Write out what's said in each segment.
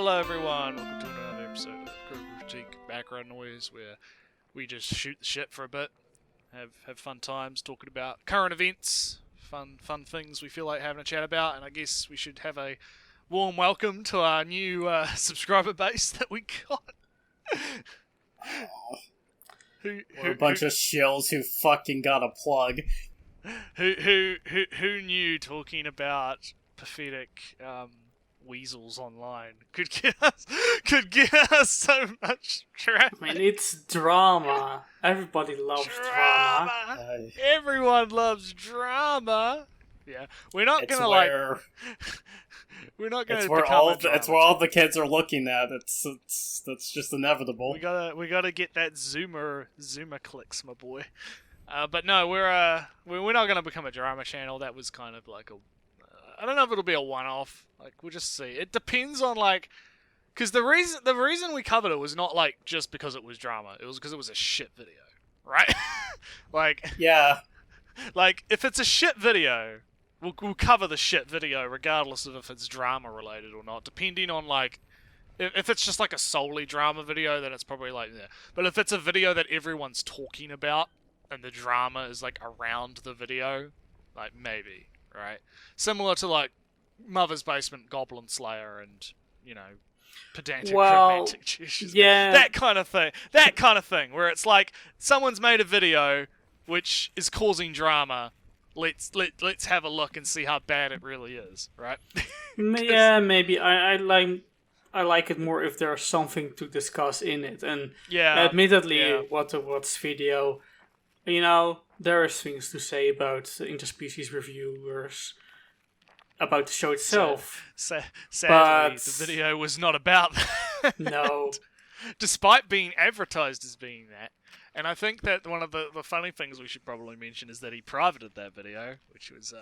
Hello everyone, welcome to another episode of Critical Critique Background Noise, where we just shoot the shit for a bit, have fun times talking about current events, fun things we feel like having a chat about, and I guess we should have a warm welcome to our new subscriber base that we got. We're a bunch of shills who fucking got a plug. Who knew talking about pathetic weasels online could get us so much traffic. I mean, it's drama. Everybody loves drama. Everyone loves drama. Yeah, we're not It's gonna where, we're not gonna. It's where it's where all the kids are looking at. That's just inevitable. We gotta get that zoomer clicks, my boy. But no, we're not gonna become a drama channel. That was kind of like I don't know if it'll be a one-off. Like, we'll just see. It depends on, like, because the reason we covered it was not like just because it was drama. It was because it was a shit video, right? Like, yeah, like if it's a shit video, we'll cover the shit video regardless of if it's drama related or not. Depending on, like, if it's just like a solely drama video, then it's probably like, yeah. But if it's a video that everyone's talking about and the drama is like around the video, like, maybe. Right, similar to like Mother's Basement, Goblin Slayer, and pedantic romantic gestures. Yeah, that kind of thing. That kind of thing, where it's like someone's made a video which is causing drama. Let's have a look and see how bad it really is. Right? yeah, maybe I like it more if there's something to discuss in it. And admittedly, what's video, there are things to say about interspecies reviewers, about the show itself. Sadly, the video was not about that. No. Despite being advertised as being that. And I think that one of the funny things we should probably mention is that he privated that video, which was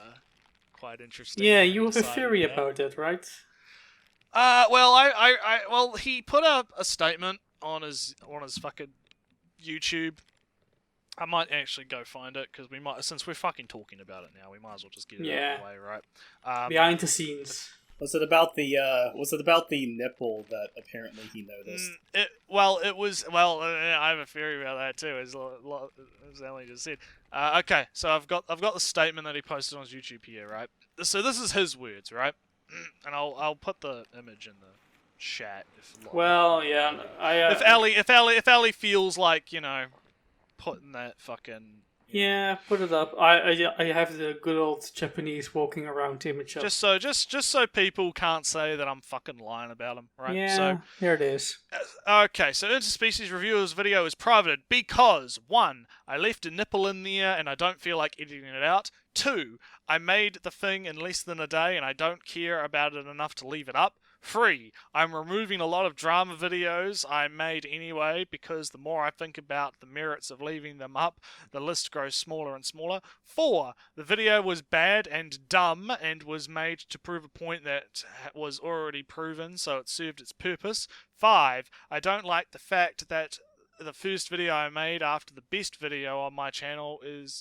quite interesting. Yeah, you have a theory about that, right? Well, he put up a statement on his fucking YouTube. I might actually go find it, because since we're fucking talking about it now, we might as well just get it out of the way, right? Behind the scenes. Was it about the nipple that apparently he noticed? I have a theory about that too, as Ellie just said. Okay, so I've got the statement that he posted on his YouTube here, right? So this is his words, right? And I'll put the image in the chat if Ellie feels like, putting that fucking... Yeah, put it up. I have the good old Japanese walking around image up. Just so people can't say that I'm fucking lying about them, right? Yeah, so, there it is. Okay, so Interspecies Reviewer's video is privated because 1. I left a nipple in there and I don't feel like editing it out. 2. I made the thing in less than a day and I don't care about it enough to leave it up. 3. I'm removing a lot of drama videos I made anyway, because the more I think about the merits of leaving them up, the list grows smaller and smaller. 4. The video was bad and dumb and was made to prove a point that was already proven, so it served its purpose. 5. I don't like the fact that the first video I made after the best video on my channel that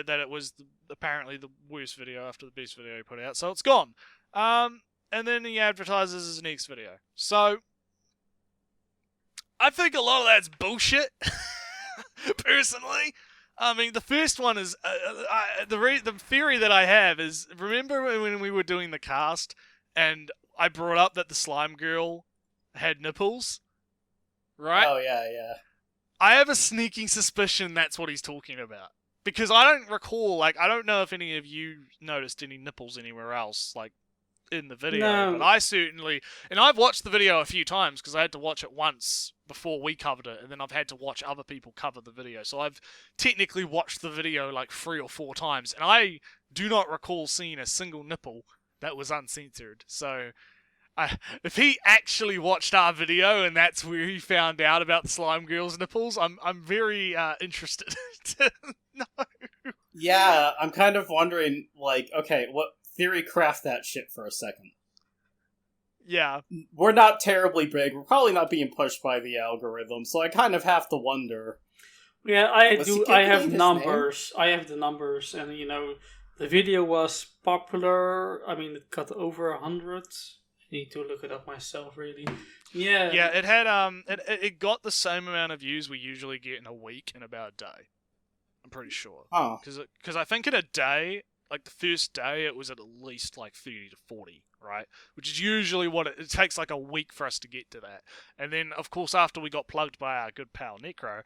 it was apparently the worst video after the best video he put out, so it's gone. And then he advertises his next video. So, I think a lot of that's bullshit, personally. I mean, the first one is, the theory that I have is, remember when we were doing the cast, and I brought up that the slime girl had nipples? Right? Oh, yeah. I have a sneaking suspicion that's what he's talking about. Because I don't recall, I don't know if any of you noticed any nipples anywhere else, in the video, no. But I certainly, and I've watched the video a few times because I had to watch it once before we covered it, and then I've had to watch other people cover the video, so I've technically watched the video 3 or 4 times, and I do not recall seeing a single nipple that was uncensored. So if he actually watched our video and that's where he found out about the slime girl's nipples, I'm very interested to know. Yeah, I'm kind of wondering, okay, what theory craft that shit for a second. Yeah. We're not terribly big. We're probably not being pushed by the algorithm, so I kind of have to wonder. Yeah, I have numbers. I have the numbers, and the video was popular. I mean, it got over 100 need to look it up myself, really. Yeah. Yeah, it had it got the same amount of views we usually get in a week in about a day. I'm pretty sure. Oh. Because I think in a day, like the first day, it was at least like 30 to 40, right? Which is usually what it takes like a week for us to get to that. And then, of course, after we got plugged by our good pal Necro,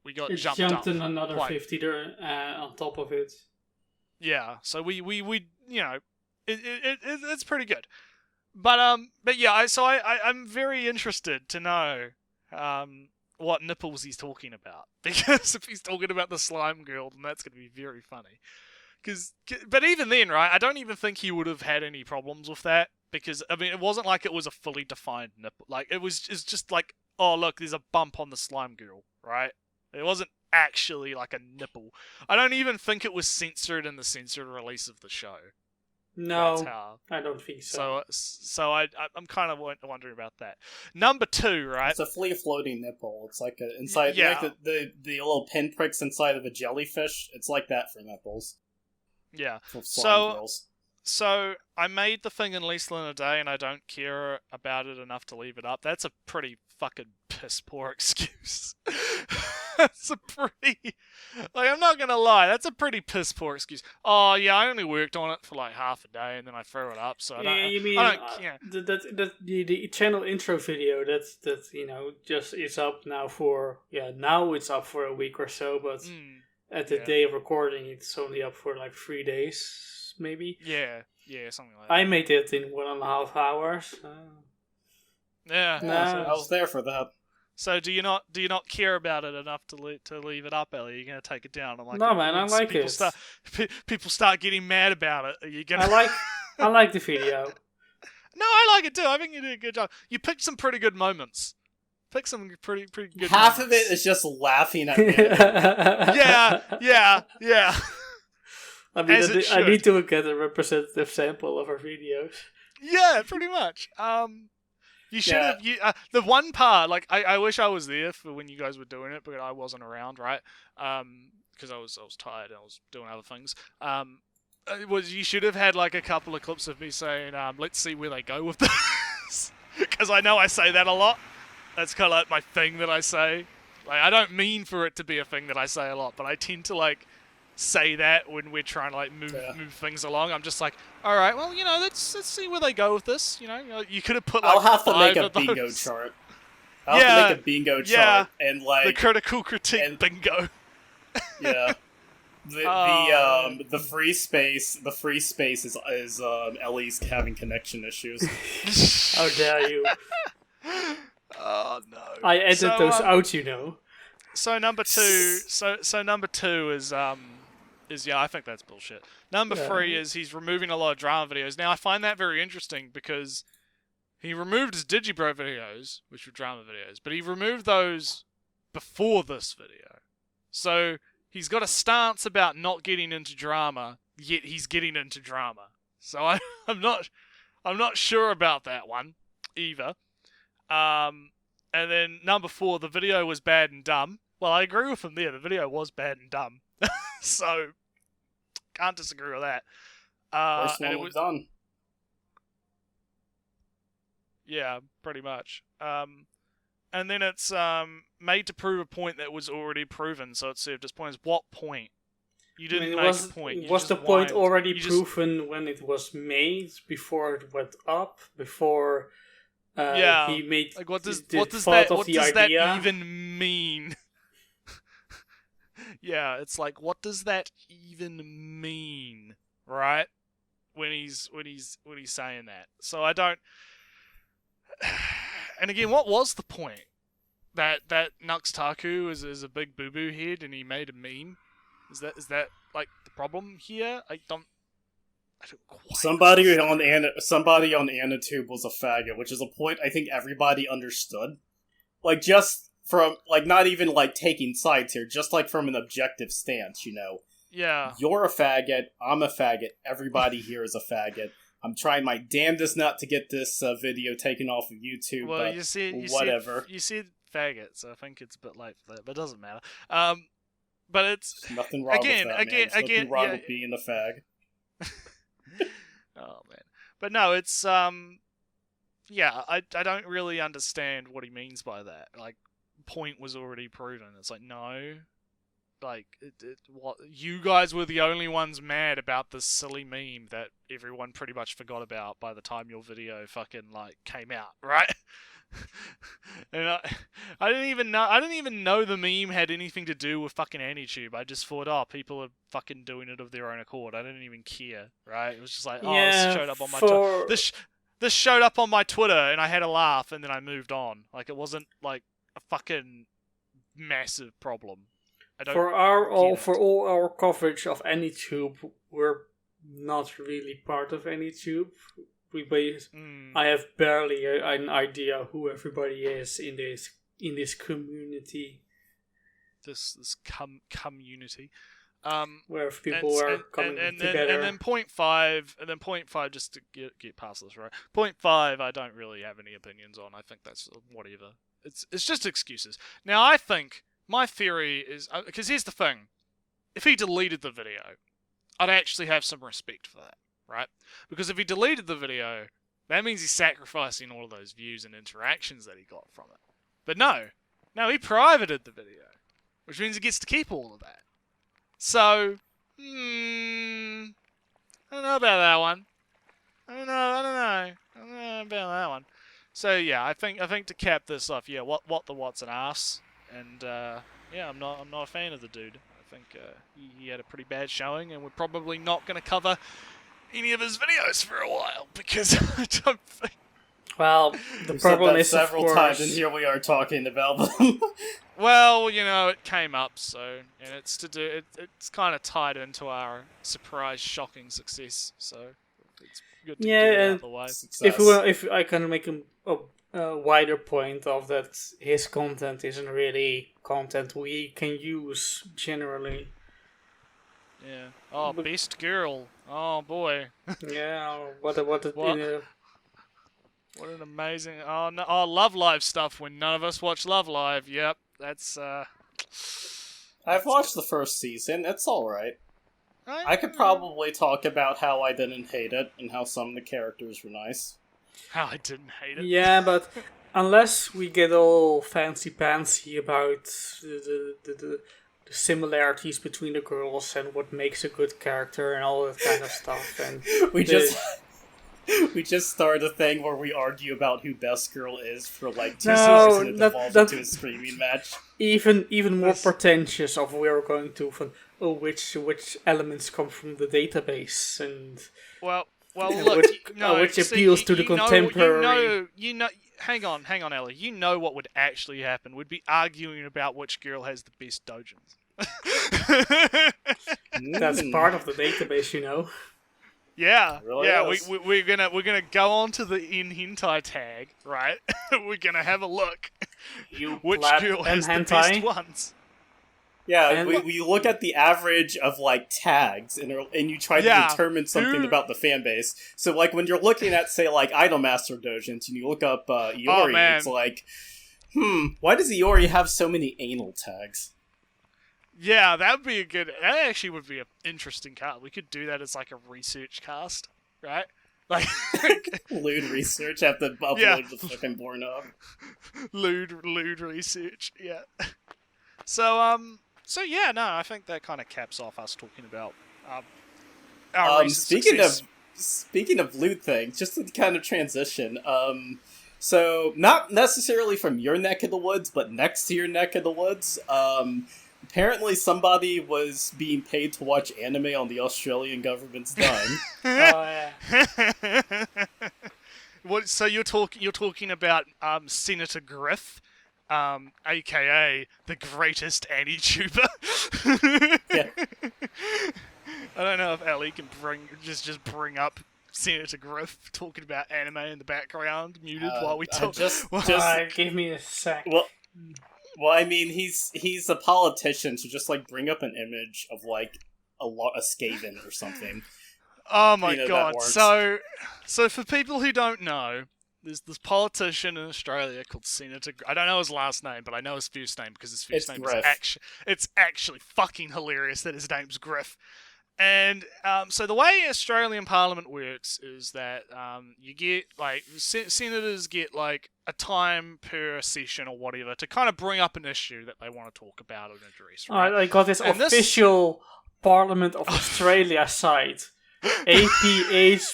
we got jumped up in another 50 on top of it. Yeah, so we you know, it's pretty good. But yeah, I'm very interested to know what nipples he's talking about, because if he's talking about the slime girl, then that's going to be very funny. But even then, right, I don't even think he would have had any problems with that, because I mean, it wasn't like it was a fully defined nipple. Like it's just like, oh look, there's a bump on the slime girl, right? It wasn't actually like a nipple. I don't even think it was censored in the censored release of the show. No, I don't think so. So I'm kind of wondering about that. Number 2, right? It's a free-floating nipple. It's like inside, like the little pinpricks inside of a jellyfish. It's like that for nipples. Yeah. For slime girls. So I made the thing in less than a day, and I don't care about it enough to leave it up. That's a pretty fucking piss poor excuse. That's a pretty, like, I'm not gonna lie, that's a pretty piss poor excuse. Oh yeah, I only worked on it for like half a day, and then I threw it up. So the channel intro video that you know just is up now for now it's up for a week or so, but at the day of recording it's only up for like 3 days maybe. Yeah, something like that. I made it in 1.5 hours. Yeah, I was there for that. So do you not care about it enough to leave it up, Ellie? You're gonna take it down? I'm like, no, man, I like it. People start getting mad about it. Are you gonna? I like the video. No, I like it too. I think you did a good job. You picked some pretty good moments. Pick some pretty good. Half moments. of it is just laughing at me. yeah. I mean, I need to get a representative sample of our videos. Yeah, pretty much. You should have. The one part, like, I wish I was there for when you guys were doing it, but I wasn't around, right? Because I was tired and I was doing other things. You should have had like a couple of clips of me saying, "Let's see where they go with this," because I know I say that a lot. That's kind of like my thing that I say. Like, I don't mean for it to be a thing that I say a lot, but I tend to like say that when we're trying to like move things along. I'm just like, all right, well, you know, let's see where they go with this. You know, you could have put like I'll have to make a bingo bingo chart. I'll have to make a bingo chart and like the critical critique bingo. Yeah. The free space is Ellie's having connection issues. How dare you? Oh no! I edit those out, you know. So number 2, so number 2 is I think that's bullshit. Number 3 is he's removing a lot of drama videos. Now I find that very interesting because he removed his Digibro videos, which were drama videos, but he removed those before this video. So he's got a stance about not getting into drama, yet he's getting into drama. So I'm not sure about that one either. And then number 4, the video was bad and dumb. Well, I agree with him there. The video was bad and dumb. So, can't disagree with that. First one was done. Yeah, pretty much. And then it's made to prove a point that was already proven, so it served its point. What point? You didn't make a point. Was the point already proven when it was made, before it went up, before he made like what does that even mean? Yeah, it's like, what does that even mean, right? When he's saying that. So I don't. And again, what was the point? That Nux Taku is a big boo boo head and he made a meme. Is that like the problem here? I don't quite somebody on Anatube was a faggot, which is a point I think everybody understood. Like, just from, like, not even like taking sides here, just like from an objective stance, you know. Yeah. You're a faggot, I'm a faggot, everybody here is a faggot. I'm trying my damnedest not to get this video taken off of YouTube, well, but whatever. You said faggot, so I think it's a bit late for that, but it doesn't matter. But it's... There's nothing wrong with that, man. There's nothing wrong with being a fag. Oh, man. But no, it's... yeah, I don't really understand what he means by that. Like, point was already proven. It's like, no. Like, what? You guys were the only ones mad about this silly meme that everyone pretty much forgot about by the time your video fucking, like, came out, right? And I didn't even know the meme had anything to do with fucking AniTube. I just thought, oh, people are fucking doing it of their own accord. I didn't even care, right? It was just like, oh, this showed up on my Twitter. This showed up on my Twitter, and I had a laugh, and then I moved on. Like, it wasn't like a fucking massive problem. For all our coverage of AniTube, we're not really part of AniTube. I have barely an idea who everybody is in this community. This community, where people are coming together. And then point five, just to get past this, right? Point 5, I don't really have any opinions on. I think that's whatever. It's just excuses. Now, I think my theory is, because here's the thing: if he deleted the video, I'd actually have some respect for that. Right? Because if he deleted the video, that means he's sacrificing all of those views and interactions that he got from it. But no, he privated the video, which means he gets to keep all of that. So, I don't know about that one. I don't know about that one. So yeah, I think to cap this off, yeah, what's an ass, and yeah, I'm not a fan of the dude. I think he had a pretty bad showing, and we're probably not going to cover any of his videos for a while, because I don't think... Well, the problem is, several times, and here we are talking about them. Well, it came up, so, and it's kind of tied into our surprise, shocking success, so it's good to get it out of the way. If I can make a wider point of that, his content isn't really content we can use generally. Yeah. Oh, best girl. Oh boy. Yeah. What an amazing. Oh no. Oh, Love Live stuff. When none of us watch Love Live. Yep. That's. I've watched the first season. It's all right. I could probably talk about how I didn't hate it and how some of the characters were nice. How I didn't hate it. Yeah, but unless we get all fancy-pantsy about the similarities between the girls and what makes a good character and all that kind of stuff, and we just started a thing where we argue about who best girl is for like 2 seasons, and it evolves into a screaming match. Even more pretentious of we're going to which elements come from the database, and look, which appeals to the contemporary. Hang on, Ellie. You know what would actually happen? We'd be arguing about which girl has the best dojins. That's part of the database, Yeah, really yeah. is. We're gonna go on to the in hentai tag, right? We're gonna have a look. Which girl has the best ones? Yeah, we look at the average of like tags, and you try to determine something about the fan base. So like when you're looking at, say, like Idolmaster dojins, and you look up Iori, it's like, why does Iori have so many anal tags? Yeah, that actually would be an interesting cast. We could do that as like a research cast, right? Like lewd research, have to upload the fucking Pornhub. Lewd research, yeah. So yeah, no, I think that kind of caps off us talking about our recent success. Speaking of lewd things, just to kind of transition, so not necessarily from your neck of the woods, but next to your neck of the woods, apparently somebody was being paid to watch anime on the Australian government's dime. Oh yeah. What? So you're talking about Senator Griff? AKA the greatest AniTuber. Yeah. I don't know if Ellie can just bring up Senator Griff talking about anime in the background, muted while we talk. Give me a sec. Well, I mean, he's a politician, so just like bring up an image of like a Skaven or something. Oh my god! So for people who don't know, there's this politician in Australia called Senator. I don't know his last name, but I know his first name because his first name Griff. is actually fucking hilarious that his name's Griff. And so the way Australian Parliament works is that you get like senators get like a time per session or whatever to kind of bring up an issue that they want to talk about or address. Right? I got this and official Parliament of Australia site, aph.gov.ua.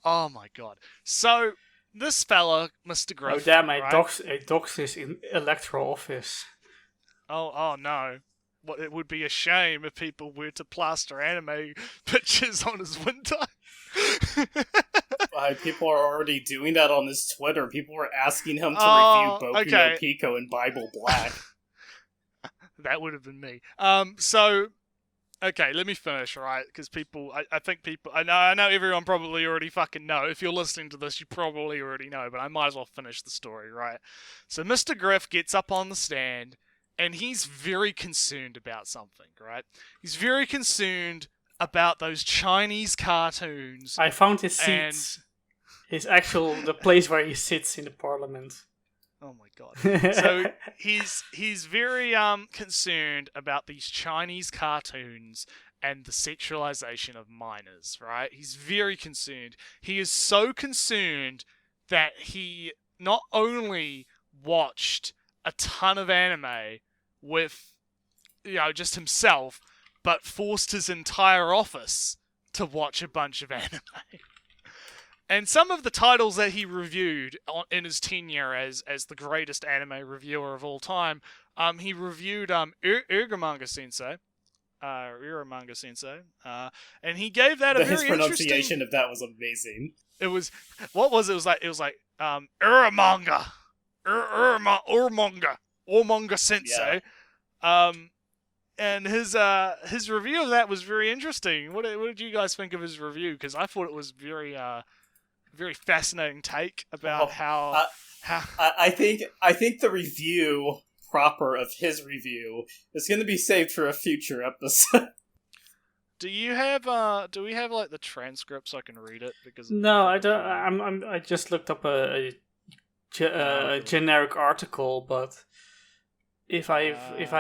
Oh my god! So this fella, Mr. Griff. Oh damn! Right? I doxed his electoral office. Oh no! What it would be a shame if people were to plaster anime pictures on his window. People are already doing that on his Twitter. People were asking him to review Boku no Pico and Bible Black. That would have been me. So, okay, let me finish, right? Because I think people, I know everyone probably already fucking know. If you're listening to this, you probably already know, but I might as well finish the story, right? So Mr. Griff gets up on the stand, and he's very concerned about something, right? He's very concerned about those Chinese cartoons. I found his seat. The place where he sits in the parliament. Oh my god. So he's very concerned about these Chinese cartoons and the sexualization of minors, right? He's very concerned. He is so concerned that he not only watched a ton of anime with, just himself, but forced his entire office to watch a bunch of anime. And some of the titles that he reviewed in his tenure as the greatest anime reviewer of all time, he reviewed Uramanga Sensei, and he gave that a very interesting... His pronunciation of that was amazing. It was, what was it? It was like Uramanga, Uramanga Sensei. Yeah. And his review of that was very interesting. What did you guys think of his review? Because I thought it was very fascinating take about how I think the review proper of his review is going to be saved for a future episode. Do we have like the transcript so I can read it? Because no, I don't. I just looked up a generic article, but if I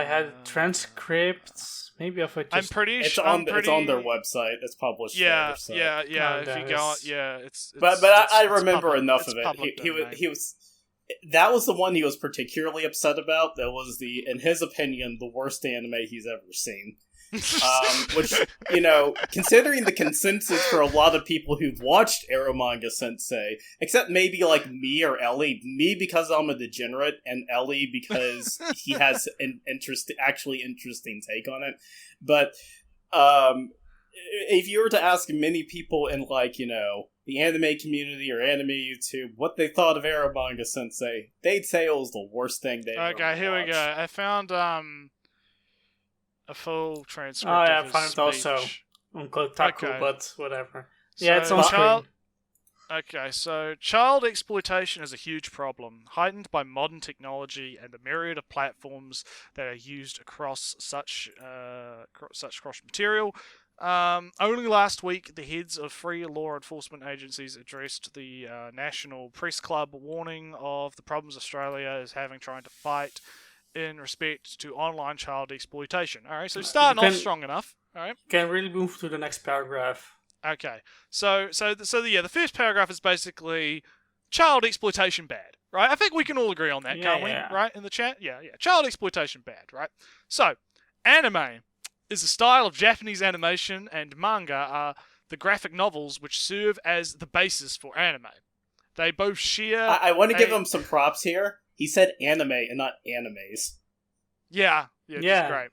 had transcripts, maybe if I just... I'm pretty sure it's on their website. It's published. Yeah. If you go, it's but I remember enough of it. He was. That was the one he was particularly upset about. That was in his opinion, the worst anime he's ever seen. Which, considering the consensus for a lot of people who've watched Eromanga Sensei, except maybe like me or Ellie, me because I'm a degenerate, and Ellie because he has an interesting take on it. But if you were to ask many people in the anime community or anime YouTube what they thought of Eromanga Sensei, they'd say it was the worst thing they ever watched. Okay, here we go. I found a full transcript. Oh yeah, of his I found it also on Kotaku, but whatever. Yeah, it's on screen. Okay, so child exploitation is a huge problem, heightened by modern technology and the myriad of platforms that are used across such cross material. Only last week, the heads of 3 law enforcement agencies addressed the National Press Club warning of the problems Australia is having trying to fight in respect to online child exploitation. Alright, so starting off strong enough. Alright. Can really move to the next paragraph. Okay. So the first paragraph is basically child exploitation bad. Right? I think we can all agree on that, can't we? Right? In the chat? Yeah. Child exploitation bad, right? So, anime is a style of Japanese animation, and manga are the graphic novels which serve as the basis for anime. They both share... I want to give him some props here. He said anime and not animes. Yeah. Great.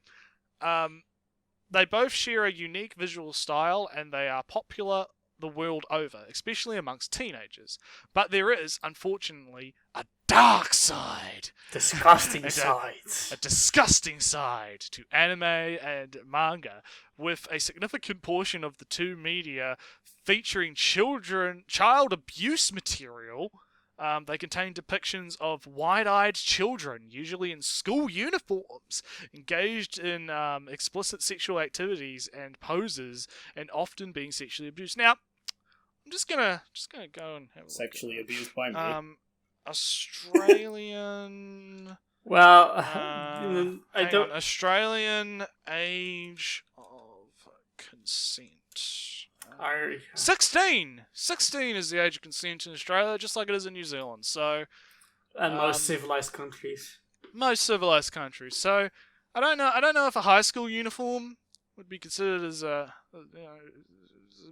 They both share a unique visual style, and they are popular the world over, especially amongst teenagers. But there is, unfortunately, a dark side. Disgusting side. A disgusting side to anime and manga, with a significant portion of the two media featuring child abuse material. They contain depictions of wide-eyed children, usually in school uniforms, engaged in explicit sexual activities and poses, and often being sexually abused. Now, I'm just gonna go and have a sexually abused by me. Australian Well, I don't. Australian age of consent. 16! 16 is the age of consent in Australia, just like it is in New Zealand. So, and most civilized countries. Most civilized countries. So, I don't know if a high school uniform would be considered as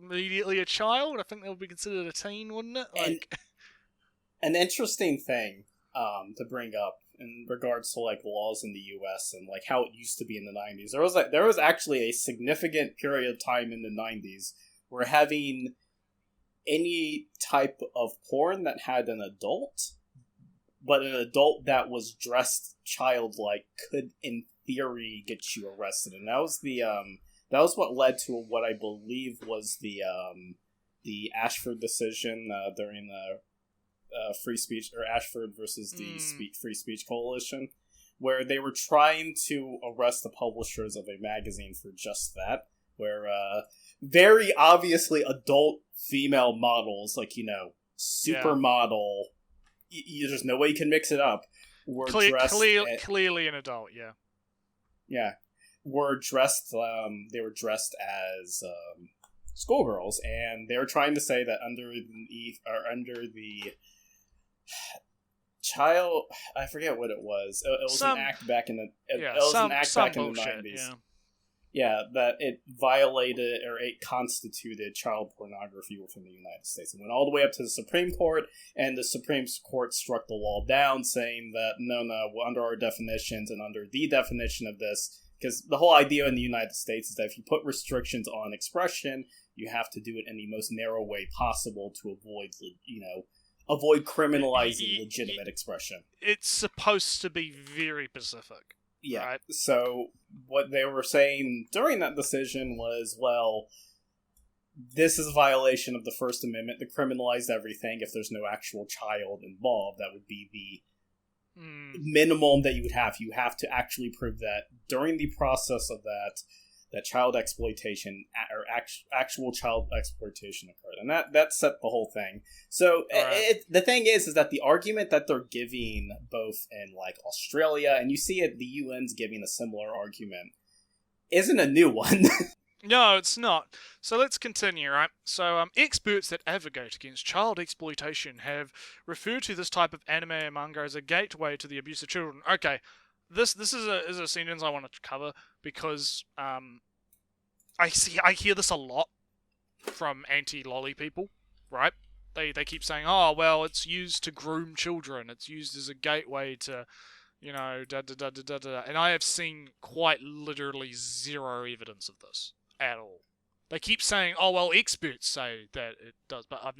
immediately a child. I think that would be considered a teen, wouldn't it? Like, an interesting thing to bring up in regards to like laws in the U.S. and like how it used to be in the 90s. There was actually a significant period of time in the 90s where having any type of porn that had an adult, but an adult that was dressed childlike, could in theory get you arrested, and that was what led to what I believe was the Ashford decision during the free speech, or Ashford versus the Free Speech Coalition, where they were trying to arrest the publishers of a magazine for just that, where very obviously adult female models, like, supermodel, there's no way you can mix it up, were dressed... Clearly an adult, yeah. Yeah. Were dressed, they were dressed as schoolgirls, and they were trying to say that under the child, I forget what it was. It was an act back in the back in the 90s. Yeah, that it violated, or it constituted child pornography within the United States. It went all the way up to the Supreme Court, and the Supreme Court struck the law down, saying that no, under our definitions and under the definition of this, because the whole idea in the United States is that if you put restrictions on expression, you have to do it in the most narrow way possible to avoid criminalizing legitimate expression. It's supposed to be very specific. Yeah. Right? So what they were saying during that decision was, well, this is a violation of the First Amendment to criminalize everything. If there's no actual child involved, that would be the minimum that you would have. You have to actually prove that during the process of that child exploitation or actual child exploitation occurred, and that set the whole thing. So the thing is that the argument that they're giving both in like Australia, and you see it, the UN's giving a similar argument, isn't a new one. No, it's not. So let's continue, right? So experts that advocate against child exploitation have referred to this type of anime and manga as a gateway to the abuse of children. Okay, this is a sentence I wanted to cover because I hear this a lot from anti-lolly people, right? They keep saying, oh, well, it's used to groom children. It's used as a gateway to, da-da-da-da-da-da. And I have seen quite literally zero evidence of this at all. They keep saying, oh, well, experts say that it does, but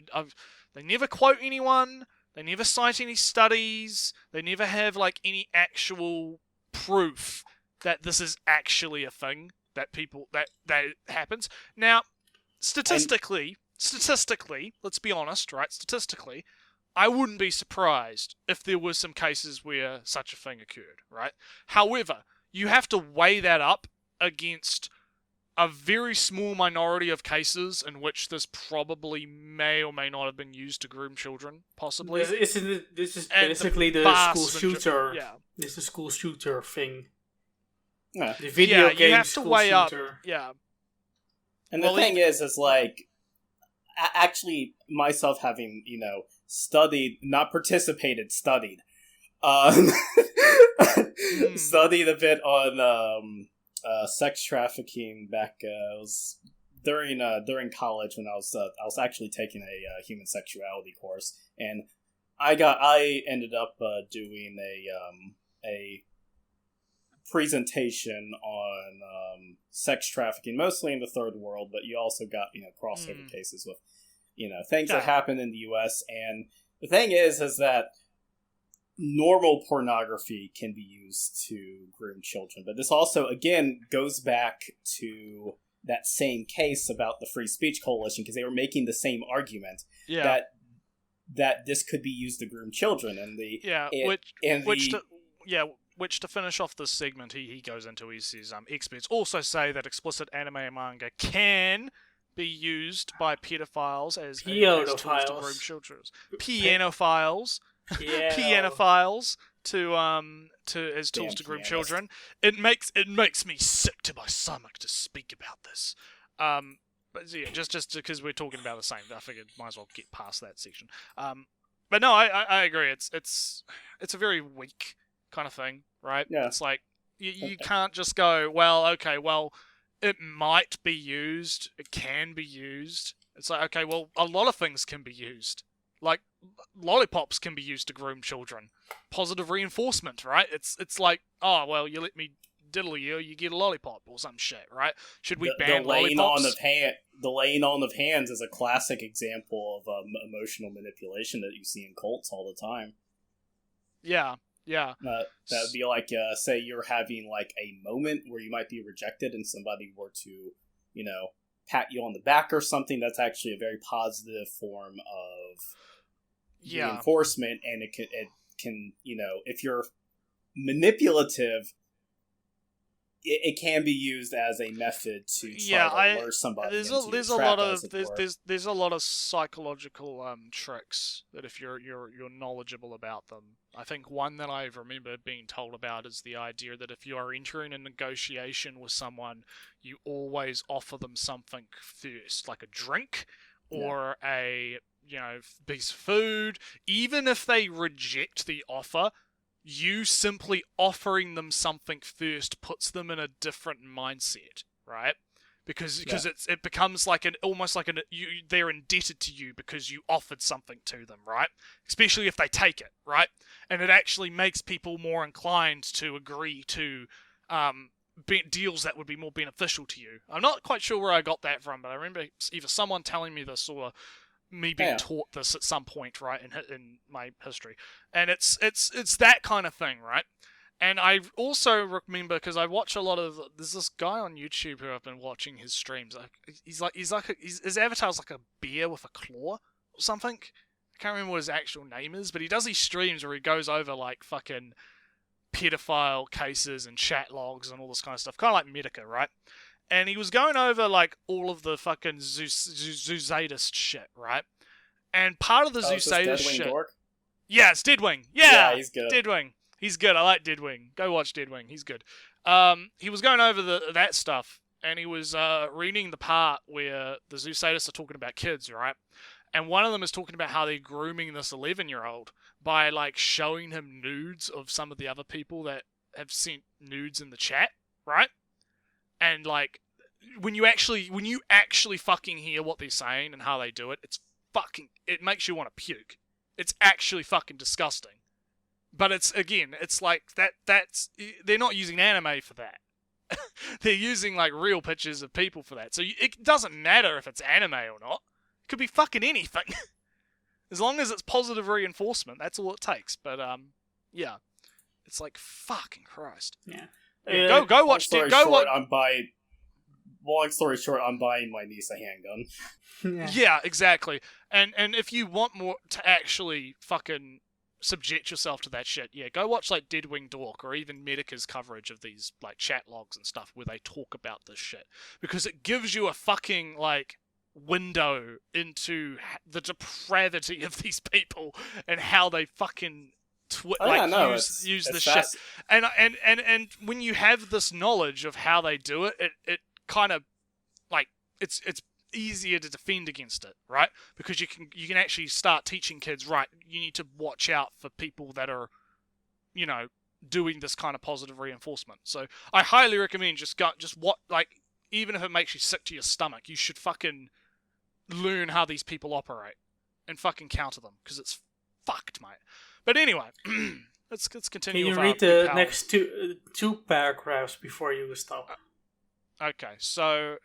they never quote anyone. They never cite any studies. They never have, like, any actual proof that this is actually a thing, that it happens. Now, statistically, let's be honest, right? Statistically, I wouldn't be surprised if there were some cases where such a thing occurred, right? However, you have to weigh that up against a very small minority of cases in which this probably may or may not have been used to groom children, possibly. This is basically the school shooter. Yeah. This is the school shooter thing. Yeah. The video game you have to weigh shooter. Up. Yeah. And the thing is like, actually, myself having, studied, not participated, studied. Studied a bit on sex trafficking back was during college when I was actually taking a human sexuality course, and I ended up doing a presentation on sex trafficking, mostly in the third world, but you also got crossover cases with things that happen in the US. And the thing is that normal pornography can be used to groom children, but this also again goes back to that same case about the Free Speech Coalition, because they were making the same argument that this could be used to groom children, and which to finish off this segment, he goes into, he says, experts also say that explicit anime and manga can be used by pedophiles as tools to groom children. Pianophiles. as tools to groom children. It makes me sick to my stomach to speak about this. But yeah, just because we're talking about the same, I figured might as well get past that section. But no, I agree. It's a very weak kind of thing, right? Yeah. It's like you can't just go, well, okay, well, it might be used, it can be used. It's like, okay, well, a lot of things can be used. Like, lollipops can be used to groom children. Positive reinforcement, right? It's like, oh, well, you let me diddle you, you get a lollipop or some shit, right? Should we ban lollipops? The laying on of hands is a classic example of emotional manipulation that you see in cults all the time. Yeah. That would be like, say you're having like a moment where you might be rejected and somebody were to, pat you on the back or something. That's actually a very positive form of reinforcement, and it can if you're manipulative, it can be used as a method to try to lure somebody there's a lot of psychological tricks that if you're knowledgeable about them. I think one that I remember being told about is the idea that if you are entering a negotiation with someone, you always offer them something first, like a drink or a piece of food. Even if they reject the offer, you simply offering them something first puts them in a different mindset, right? Because it becomes like they're indebted to you because you offered something to them, right? Especially if they take it, right? And it actually makes people more inclined to agree to deals that would be more beneficial to you. I'm not quite sure where I got that from, but I remember either someone telling me this or me being taught this at some point, right, in my history. And it's that kind of thing, right? And I also remember, because I watch a lot of, there's this guy on YouTube who I've been watching his streams. His avatar's like a bear with a claw or something. I can't remember what his actual name is, but he does these streams where he goes over like fucking pedophile cases and chat logs and all this kind of stuff, kind of like Medica, right? And he was going over, like, all of the fucking Zoosadist shit, right? And part of the Zoosadist shit... Dork? Yeah, it's Deadwing. Yeah, he's good. Deadwing. He's good. I like Deadwing. Go watch Deadwing. He's good. He was going over that stuff, and he was reading the part where the Zoosadists are talking about kids, right? And one of them is talking about how they're grooming this 11-year-old by, like, showing him nudes of some of the other people that have sent nudes in the chat, right? And, like, when you actually fucking hear what they're saying and how they do it, it makes you want to puke. It's actually fucking disgusting. But it's like, they're not using anime for that. They're using, like, real pictures of people for that. So it doesn't matter if it's anime or not. It could be fucking anything. As long as it's positive reinforcement, that's all it takes. But, yeah. It's like, fucking Christ. Yeah. Go watch it. Long story short, I'm buying my niece a handgun. Yeah, exactly. And if you want more to actually fucking subject yourself to that shit, go watch like Deadwing Dork or even Medica's coverage of these like chat logs and stuff where they talk about this shit, because it gives you a fucking like window into the depravity of these people and how they fucking use the shit. And when you have this knowledge of how they do it, it kind of like it's easier to defend against it, right? Because you can actually start teaching kids, right, you need to watch out for people that are, doing this kind of positive reinforcement. So I highly recommend even if it makes you sick to your stomach, you should fucking learn how these people operate and fucking counter them, because it's fucked, mate. But anyway, let's continue. Can you read the next two paragraphs before you stop? Okay, so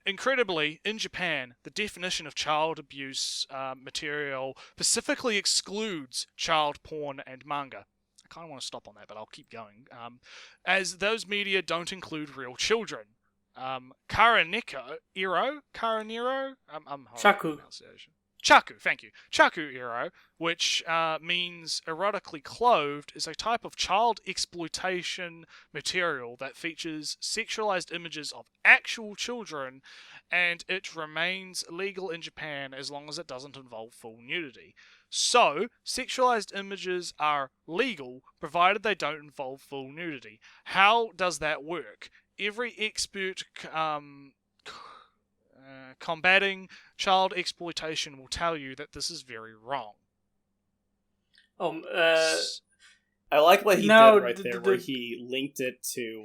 incredibly, in Japan, the definition of child abuse material specifically excludes child porn and manga. I kind of want to stop on that, but I'll keep going. As those media don't include real children. Chaku. Chaku, thank you. Chaku iro, which means erotically clothed, is a type of child exploitation material that features sexualized images of actual children, and it remains legal in Japan as long as it doesn't involve full nudity. So, sexualized images are legal provided they don't involve full nudity. How does that work? Every expert combating child exploitation will tell you that this is very wrong. I like what he did right there, where he linked it to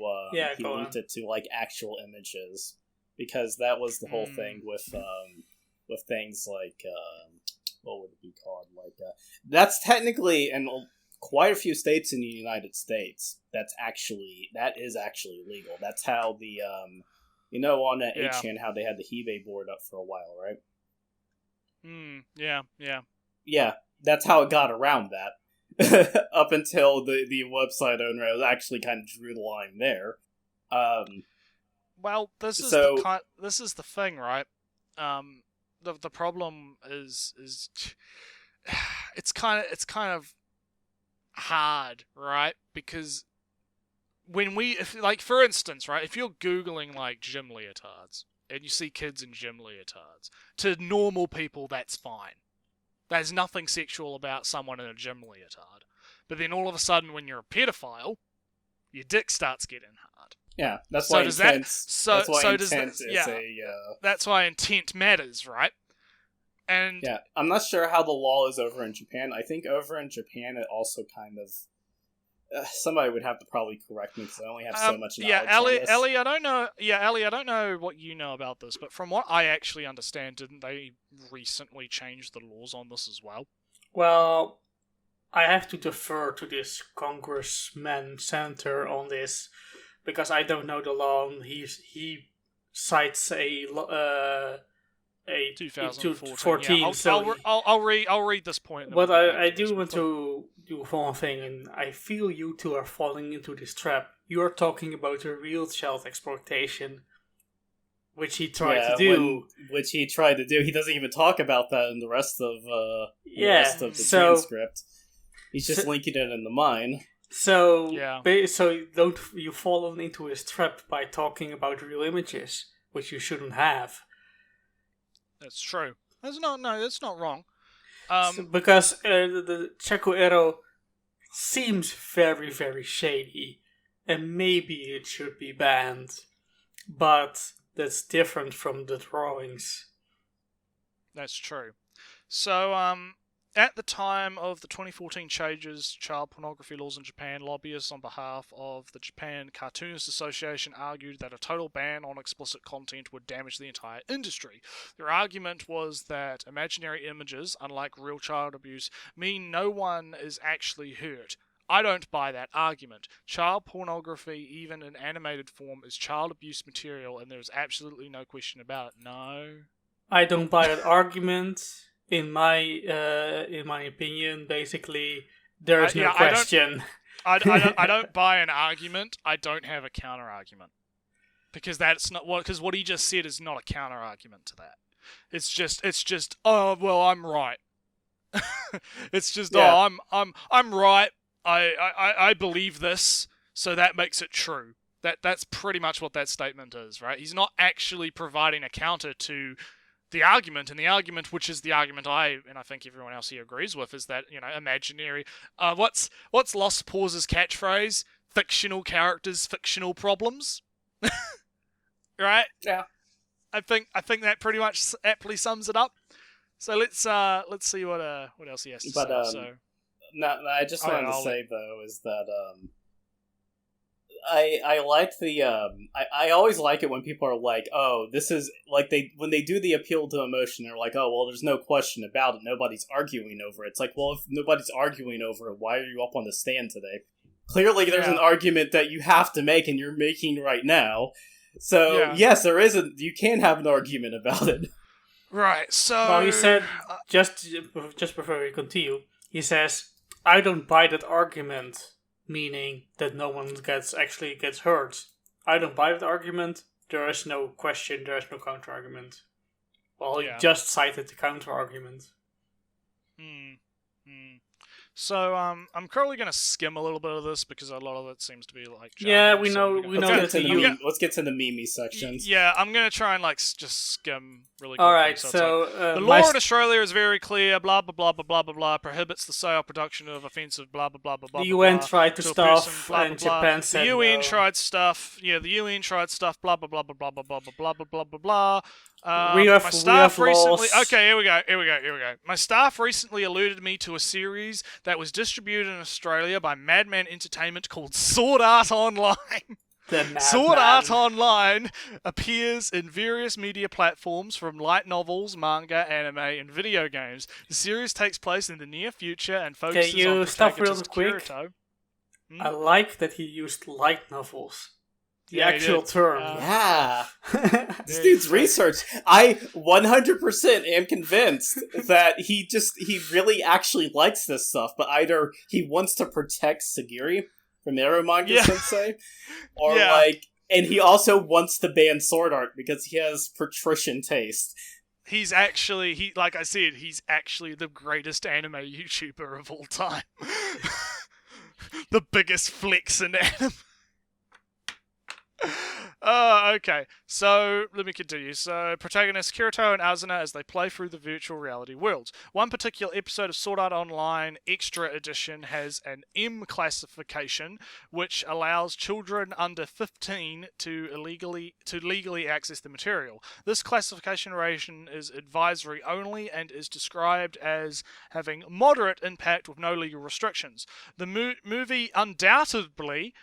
like actual images, because that was the whole thing with things like what would it be called? Like that's technically in quite a few states in the United States. That is actually legal. That's how the on that 8chan how they had the Hebei board up for a while, right? Yeah. That's how it got around that. Up until the website owner actually kind of drew the line there. Well, this is the thing, right? The problem is it's kind of hard, right? Because for instance, right, if you're Googling like gym leotards and you see kids in gym leotards, to normal people that's fine. There's nothing sexual about someone in a gym leotard. But then all of a sudden, when you're a pedophile, your dick starts getting hard. Yeah, that's why intent. That's why intent matters, right? And yeah, I'm not sure how the law is over in Japan. I think over in Japan it also kind of somebody would have to probably correct me because I only have so much knowledge. Ellie, I don't know. Yeah, Ellie, I don't know what you know about this, but from what I actually understand, didn't they recently change the laws on this as well? Well, I have to defer to this congressman senator on this because I don't know the law. He cites a 2014. Yeah, so I'll read this point. But I do want to do one thing, and I feel you two are falling into this trap. You are talking about a real child exploitation, which he tried to do. He doesn't even talk about that in the rest of the transcript. He's just linking it in the mine. So don't you fall into his trap by talking about real images, which you shouldn't have. That's true. That's not wrong. Because the Checo Arrow seems very, very shady, and maybe it should be banned, but that's different from the drawings. That's true. So, at the time of the 2014 changes child pornography laws in Japan, lobbyists on behalf of the Japan Cartoonists Association argued that a total ban on explicit content would damage the entire industry. Their argument was that imaginary images, unlike real child abuse, mean no one is actually hurt. I don't buy that argument. Child pornography, even in animated form, is child abuse material, and there's absolutely no question about it. No? I don't buy that argument. In my opinion, basically, there is no question. I don't buy an argument. I don't have a counter argument, because that's not what. Because what he just said is not a counter argument to that. It's just. Oh well, I'm right. It's just I'm right. I believe this, so that makes it true. That's pretty much what that statement is, right? He's not actually providing a counter to the argument, and the argument, which is the argument I think everyone else here agrees with, is that, imaginary. What's Lost Pause's catchphrase? Fictional characters, fictional problems. Right? Yeah. I think that pretty much aptly sums it up. So let's see what else he has to say. I just wanted to say though is that I like the I always like it when people are like, oh, this is like when they do the appeal to emotion, they're like, oh well, there's no question about it, nobody's arguing over it. It's like, well, if nobody's arguing over it, why are you up on the stand today? Clearly there's an argument that you have to make and you're making right now. So yes, there is you can have an argument about it. Right, so well, he said just before we continue, he says, I don't buy that argument. Meaning that no one actually gets hurt. I don't buy that argument. There is no question. There is no counter argument. Well, he just cited the counter argument. So I'm currently gonna skim a little bit of this because a lot of it seems to be like. Yeah, we know that let's get to the meme sections. Yeah, I'm gonna try and like just skim really quickly. All right, so the law in Australia is very clear. Blah blah blah blah blah blah blah. Prohibits the sale, production of offensive. Blah blah blah blah blah. The UN tried to stop, and Japan said no. The UN no. tried stuff. Yeah, the UN tried stuff. Blah blah blah blah blah blah blah blah blah blah blah blah. We have recently. laws. Okay, here we go. My staff recently alerted me to a series that was distributed in Australia by Madman Entertainment called Sword Art Online. Sword Art Online appears in various media platforms from light novels, manga, anime, and video games. The series takes place in the near future and focuses on protagonist Kirito. I like that he used light novels. The actual term. Yeah. This dude's research. I 100% am convinced that he really actually likes this stuff, but either he wants to protect Sagiri from Eromanga Sensei, or and he also wants to ban sword art because he has patrician taste. He's actually, like I said, he's actually the greatest anime YouTuber of all time. The biggest flex in anime. Okay, so let me continue. So, protagonists Kirito and Asuna as they play through the virtual reality worlds. One particular episode of Sword Art Online Extra Edition has an M classification, which allows children under 15 to legally access the material. This classification is advisory only and is described as having moderate impact with no legal restrictions. The movie undoubtedly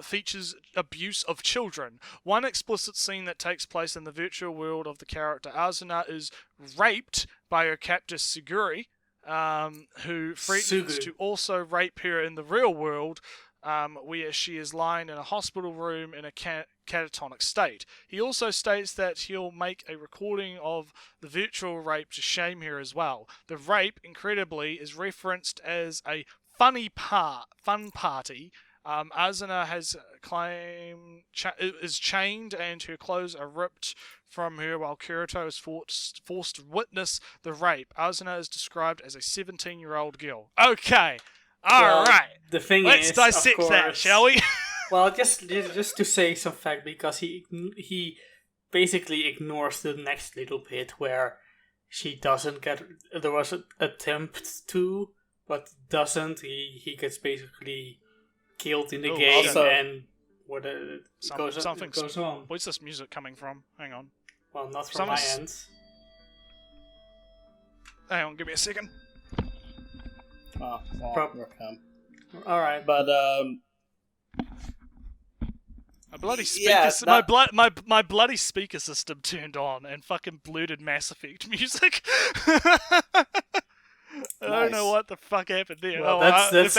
features abuse of children. One explicit scene that takes place in the virtual world of the character Asuna is raped by her captor Suguri, who threatens to also rape her in the real world, where she is lying in a hospital room in a catatonic state. He also states that he'll make a recording of the virtual rape to shame her as well. The rape, incredibly, is referenced as a fun party. Asuna has is chained and her clothes are ripped from her while Kirito is forced to witness the rape. Asuna is described as a 17-year-old girl. Okay, alright. The thing Let's dissect that, shall we? Well, just to say some fact, because he basically ignores the next little bit where she doesn't get. There was an attempt to, but doesn't. He gets basically killed in the game, also, and what goes on. Where's this music coming from? Hang on. Well, not from my end. Hang on, give me a second. Alright. But, my bloody speaker, my bloody speaker system turned on and fucking blurted Mass Effect music. I don't know what the fuck happened there. Well, that's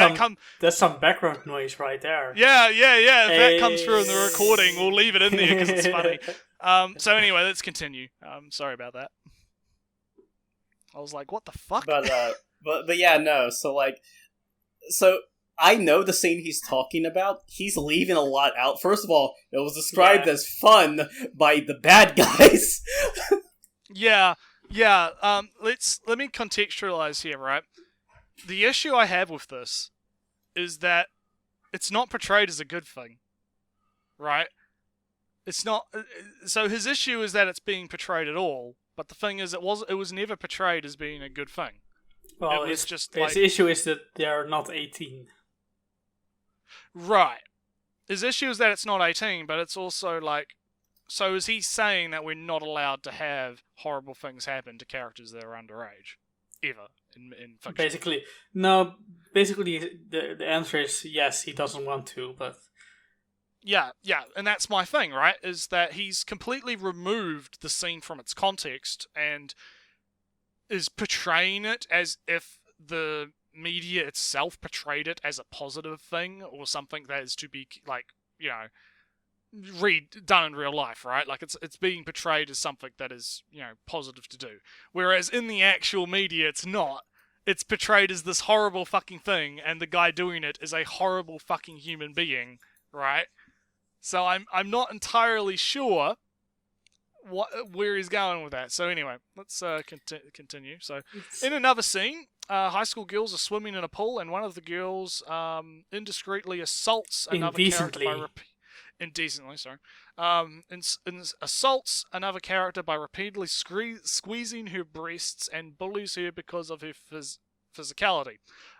some background noise right there. Yeah. If that comes through in the recording, we'll leave it in there because it's funny. So anyway, let's continue. Sorry about that. I was like, what the fuck? But yeah, no. So I know the scene he's talking about. He's leaving a lot out. First of all, it was described as fun by the bad guys. Yeah. Let me contextualize here, right? The issue I have with this is that it's not portrayed as a good thing, right? It's not. So his issue is that it's being portrayed at all, but the thing is, it was never portrayed as being a good thing. Well, his issue is that they are not 18. Right. His issue is that it's not 18, but it's also like. So is he saying that we're not allowed to have horrible things happen to characters that are underage? Ever. In fiction? Basically, no. Basically, the answer is yes, he doesn't want to, but... Yeah, and that's my thing, right? Is that he's completely removed the scene from its context and is portraying it as if the media itself portrayed it as a positive thing or something that is to be, like, you know... done in real life, right? Like it's being portrayed as something that is, you know, positive to do. Whereas in the actual media, it's not. It's portrayed as this horrible fucking thing, and the guy doing it is a horrible fucking human being, right? So I'm not entirely sure where he's going with that. So anyway, let's continue. So in another scene, high school girls are swimming in a pool, and one of the girls indiscreetly assaults another Indecently. character by indecently, sorry. Assaults another character by repeatedly squeezing her breasts and bullies her because of her physicality.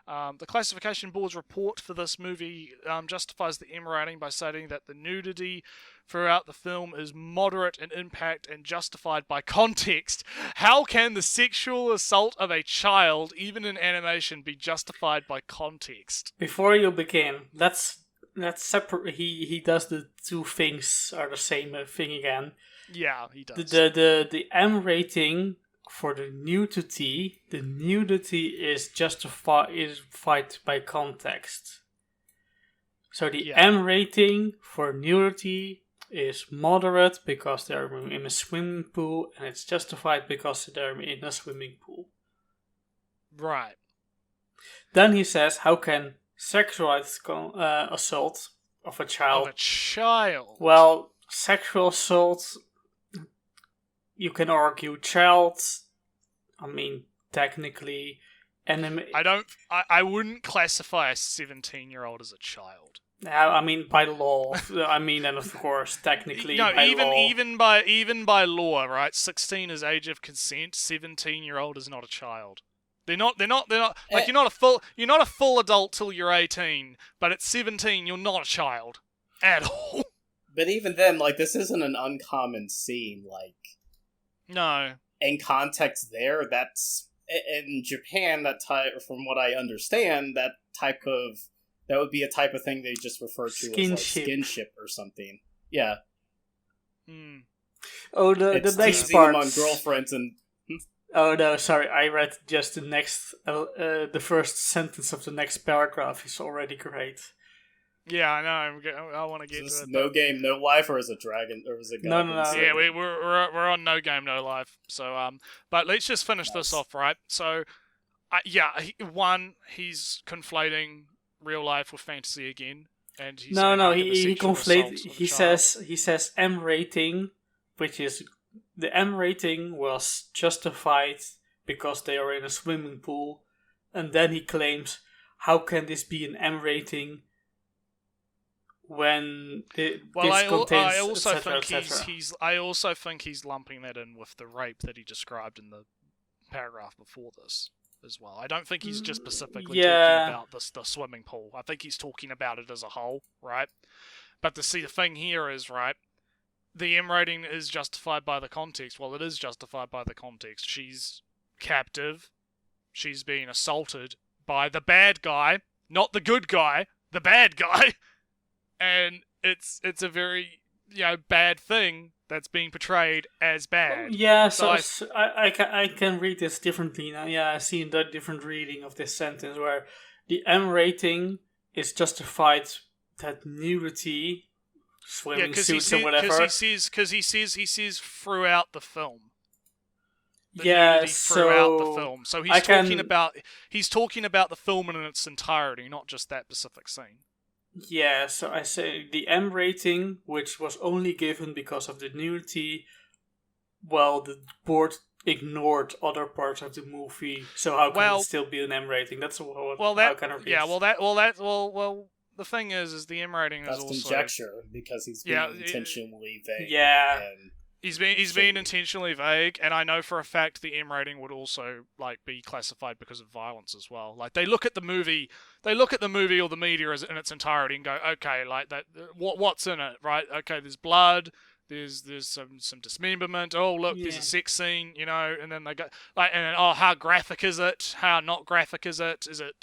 The classification board's report for this movie justifies the M rating by stating that the nudity throughout the film is moderate in impact and justified by context. How can the sexual assault of a child, even in animation, be justified by context? Before you begin, that's separate. He does the two things are the same thing again. Yeah, he does. The M rating for the nudity is justified by context. So the M rating for nudity is moderate because they're in a swimming pool, and it's justified because they're in a swimming pool. Right. Then he says, how can sexual assault of a child... Well, sexual assault, you can argue child, I mean, technically... I wouldn't classify a 17-year-old as a child. I mean, by law. And of course, technically, by law. even by law, right? 16 is age of consent. 17-year-old is not a child. They're not. Like you're not a full adult till you're 18, but at 17, you're not a child at all. But even then, like, this isn't an uncommon scene. Like, no. In context, that's in Japan. That type, from what I understand, that would be a type of thing they just refer to as like skinship or something. Yeah. Hmm. Oh, the next part on girlfriends and. Oh no, sorry. I read just the next, the first sentence of the next paragraph is already great. Yeah, I know. I want to get to it. No game, no life, or is it dragon, or is it? No. Yeah, we're on no game, no life. So but let's just finish this off, right? So, he's conflating real life with fantasy again, and he's he conflates. He says M rating, which is the M rating was justified because they are in a swimming pool, and then he claims, how can this be an M rating when I also think he's lumping that in with the rape that he described in the paragraph before this as well. I don't think he's just specifically talking about the swimming pool. I think he's talking about it as a whole, right? But the thing here is, right, the M rating is justified by the context. Well, it is justified by the context. She's captive. She's being assaulted by the bad guy, not the good guy, the bad guy. And it's a very, bad thing that's being portrayed as bad. Yeah, so I can read this differently now. Yeah, I see a different reading of this sentence where the M rating is justified that nudity, swimming suits or whatever. Because he sees throughout the film. Throughout the film. So he's talking about the film in its entirety, not just that specific scene. Yeah, so I say the M rating, which was only given because of the nudity, well, the board ignored other parts of the movie, so how can it still be an M rating? That's how kind of the thing is the M rating is also conjecture because he's being intentionally vague. Yeah. He's being intentionally vague, and I know for a fact the M rating would also be classified because of violence as well. Like they look at the movie or the media in its entirety and go, okay, like that, what's in it, right? Okay, there's blood, there's some dismemberment. Oh look, there's a sex scene, and then they go how graphic is it? How not graphic is it? Does it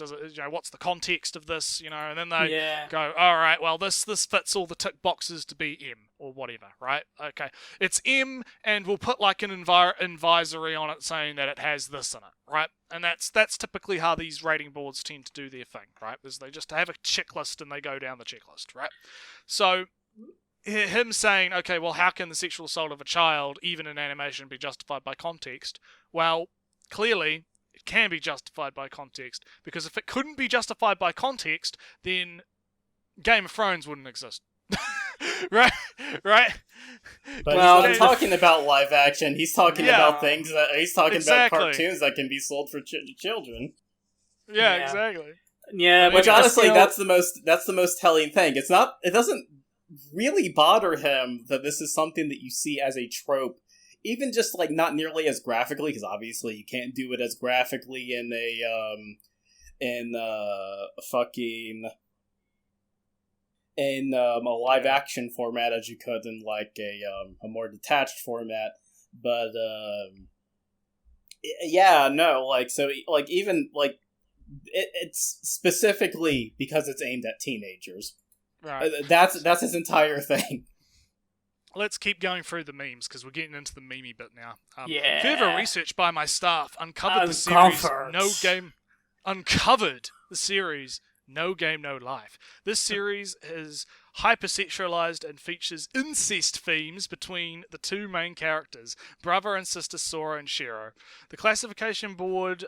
what's the context of this? And then they go, all right, well this fits all the tick boxes to be M or whatever, right? Okay, it's M, and we'll put like an advisory on it saying that it has this in it, right? And that's typically how these rating boards tend to do their thing, right? Is they just have a checklist and they go down the checklist, right? So him saying, okay, well, how can the sexual assault of a child, even in animation, be justified by context? Well, clearly, it can be justified by context, because if it couldn't be justified by context, then Game of Thrones wouldn't exist. Right? But he's not talking about live action. He's talking about things he's talking about cartoons that can be sold for children. Yeah, exactly. Yeah, which honestly, that's the most telling thing. It doesn't really bother him that this is something that you see as a trope, even just like not nearly as graphically, because obviously you can't do it as graphically in a live action format as you could in like a more detached format. But even like it's specifically because it's aimed at teenagers. Right. That's his entire thing. Let's keep going through the memes because we're getting into the memey bit now. Yeah. Further research by my staff uncovered the series No Game No Life. This series is hypersexualized and features incest themes between the two main characters, brother and sister Sora and Shiro. The classification board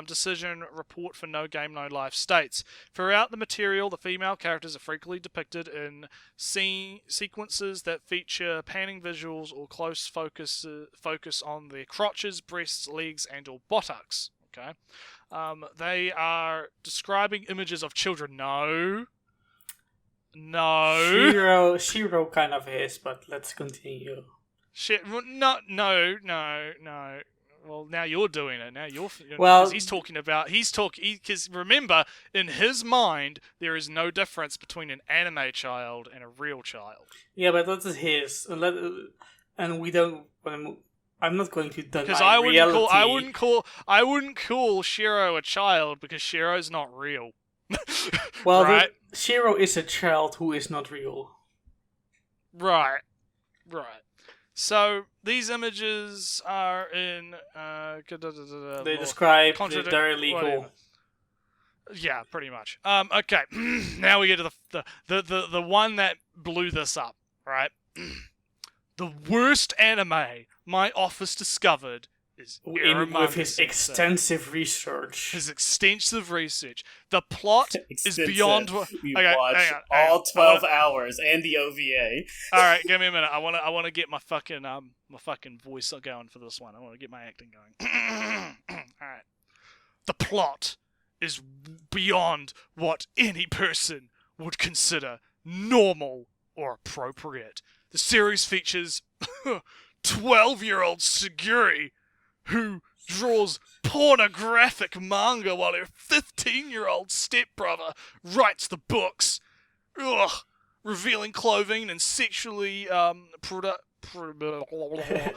decision report for No Game No Life states, throughout the material, the female characters are frequently depicted in sequences that feature panning visuals or close focus on their crotches, breasts, legs, and or buttocks. Okay. They are describing images of children. No. Shiro kind of is, but let's continue. No. Well, now you're doing it. Now you're well. Because remember, in his mind, there is no difference between an anime child and a real child. Yeah, but that is his, and we don't. I'm not going to deny because I wouldn't call Shiro a child because Shiro's not real. Well, right? Shiro is a child who is not real. Right. So these images are in. They describe they're illegal. Whatever. Yeah, pretty much. Okay. Now we get to the one that blew this up. Right. The worst anime my office discovered is with his extensive research. The plot is beyond. We watched all 12 hours and the OVA. All right, give me a minute. I want to get my fucking voice going for this one. I want to get my acting going. All right. The plot is beyond what any person would consider normal or appropriate. The series features 12-year-old Saguri, who draws pornographic manga while her 15-year-old stepbrother writes the books. Revealing clothing and sexually provocative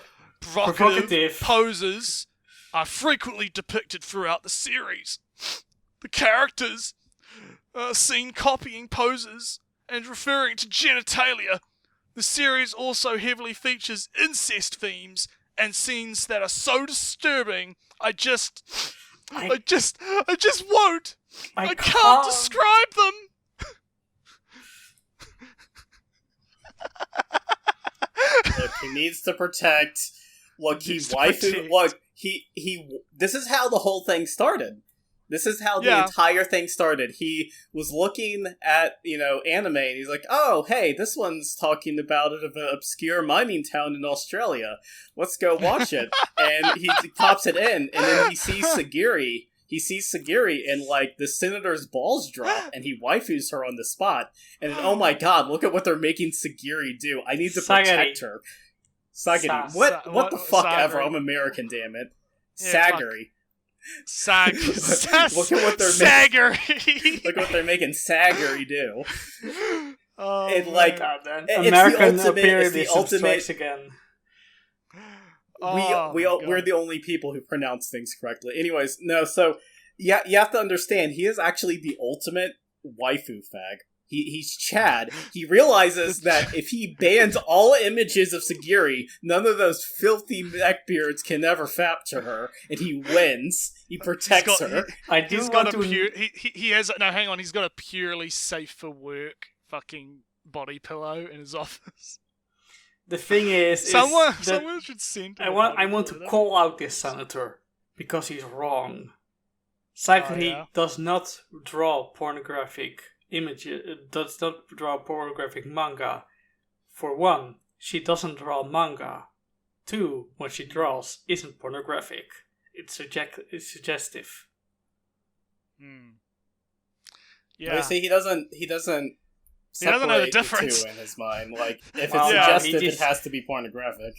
poses are frequently depicted throughout the series. The characters are seen copying poses and referring to genitalia. The series also heavily features incest themes and scenes that are so disturbing, I just won't. I can't describe them. Look, he needs to protect. Look, this is how the whole thing started. This is how the entire thing started. He was looking at, anime, and he's like, oh, hey, this one's talking about an obscure mining town in Australia. Let's go watch it. And he pops it in, and then he sees Saguri. And, the senator's balls drop, and he waifus her on the spot. And then, oh my god, look at what they're making Saguri do. I need to protect her. Saguri. What the fuck Saguri. Ever? I'm American, damn it. Yeah, Saguri. Look at what they're making. Look what they're making Saguri do. Oh, and American imperialism strikes again. We're the only people who pronounce things correctly. Anyways, no. So you have to understand, he is actually the ultimate waifu fag. He's Chad. He realizes that if he bans all images of Saguri, none of those filthy neckbeards can ever fap to her, and he wins. He protects her. He's got a purely safe for work fucking body pillow in his office. The thing is, someone should send. I want to call out this senator because he's wrong. Saguri does not draw pornographic images. Does not draw pornographic manga. For one, she doesn't draw manga. Two, what she draws isn't pornographic. It's suggestive. Yeah. But you see, he doesn't know the difference the two in his mind. Like, if it's suggested, it has to be pornographic.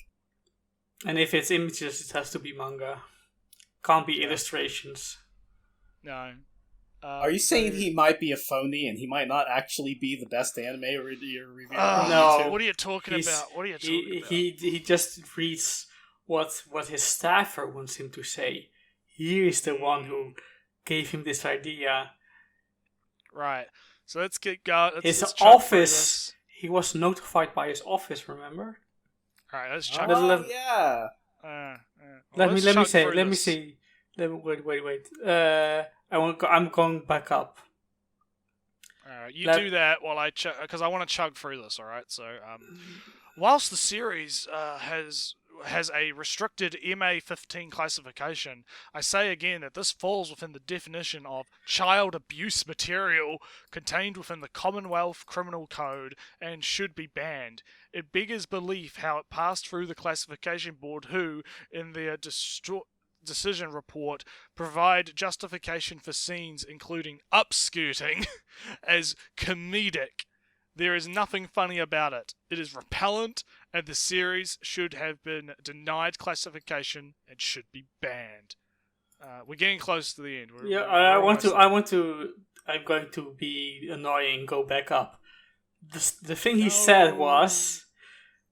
And if it's images, it has to be manga. Can't be illustrations. No. Are you saying he might be a phony and he might not actually be the best anime reviewer? No. What are you talking about? He just reads what his staffer wants him to say. He is the one who gave him this idea. Right. So let's get going. His office. He was notified by his office. Remember? All right. Let's check. Yeah. Let me see. Wait. I'm going back up. Alright, you do that while I chug, because I want to chug through this, alright? So, whilst the series has a restricted MA-15 classification, I say again that this falls within the definition of child abuse material contained within the Commonwealth Criminal Code and should be banned. It beggars belief how it passed through the classification board who, in their decision report, provide justification for scenes including upskirting as comedic. There is nothing funny about it. It is repellent, and the series should have been denied classification and should be banned. We're getting close to the end. I'm going to be annoying. Go back up. The thing he said was,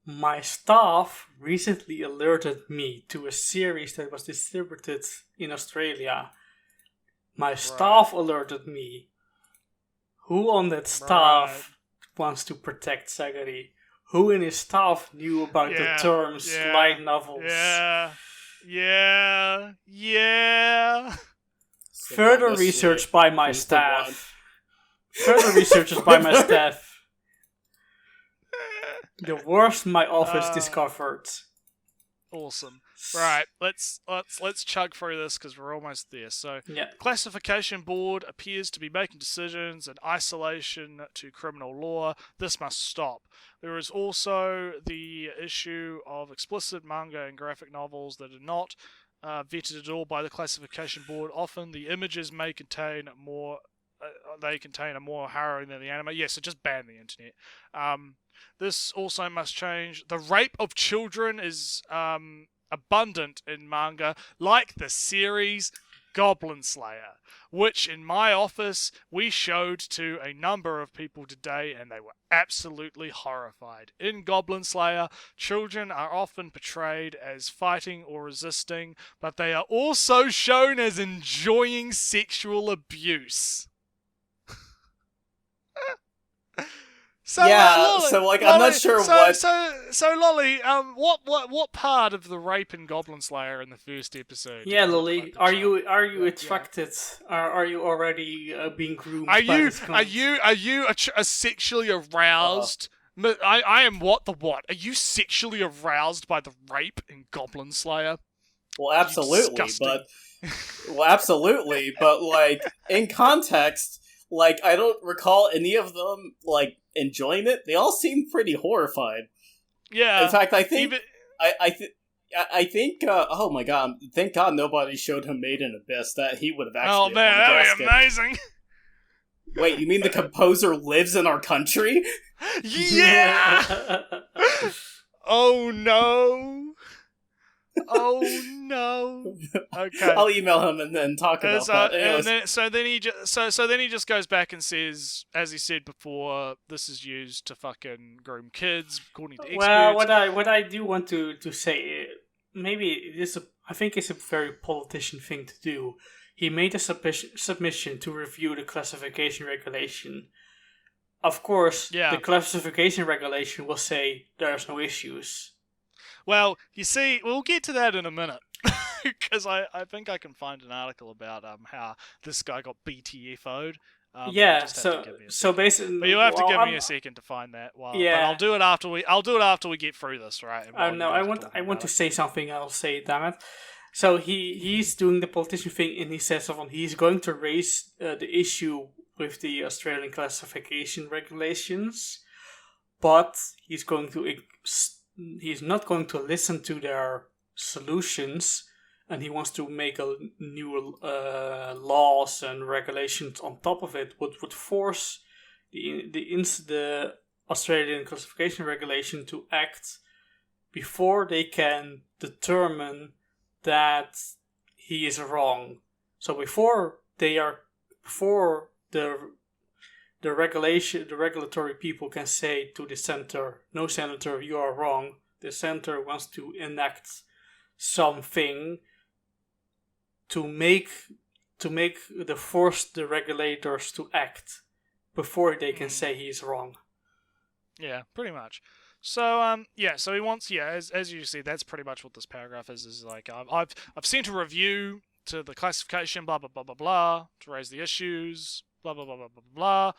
my staff recently alerted me to a series that was distributed in Australia. My staff alerted me. Who on that staff wants to protect Sagari? Who in his staff knew about the terms light novels? Yeah. Further research by my staff. The worst my office discovered. Awesome. Right, let's chug through this because we're almost there. So, Classification Board appears to be making decisions in isolation to criminal law. This must stop. There is also the issue of explicit manga and graphic novels that are not vetted at all by the Classification Board. Often the images may contain more. They contain a more harrowing than the anime. Yeah, so just ban the internet. This also must change. The rape of children is abundant in manga, like the series Goblin Slayer, which in my office we showed to a number of people today, and they were absolutely horrified. In Goblin Slayer, children are often portrayed as fighting or resisting, but they are also shown as enjoying sexual abuse. Lolly, I'm not sure what. So Lolly, what part of the rape in Goblin Slayer in the first episode? Yeah, Lolly, are you attracted? Are you already being groomed? Are you sexually aroused? I am what? Are you sexually aroused by the rape in Goblin Slayer? Well, absolutely, but like in context. Like, I don't recall any of them, like, enjoying it. They all seem pretty horrified. Yeah. In fact, I think, oh my god, thank god nobody showed him Made in Abyss, that he would have actually... Oh man, that would be amazing! Wait, you mean the composer lives in our country? Yeah! Oh no! Oh no! Okay, I'll email him and then talk about that. So then he just goes back and says, as he said before, this is used to fucking groom kids, according to experts. Well, what I do want to say, maybe I think it's a very politician thing to do. He made a submission to review the classification regulation. Of course, the classification regulation will say there's no issues. Well, you see, we'll get to that in a minute, because I think I can find an article about how this guy got BTFO'd. So basically, but you'll have to give me a second to find that. But I'll do it after we get through this, right? No, I want to say something. I'll say, damn it. So he's doing the politician thing, and he says he's going to raise the issue with the Australian classification regulations, but he's not going to listen to their solutions and he wants to make a new laws and regulations on top of it, would force the Australian classification regulation to act before they can determine that he is wrong. So before the regulatory people can say to the center, "No, senator, you are wrong," the center wants to enact something to force the regulators to act before they can say he's wrong. Yeah, pretty much. So so he wants as you see, that's pretty much what this paragraph is like. I've sent a review to the classification, blah blah blah blah blah, to raise the issues, blah blah blah blah blah blah.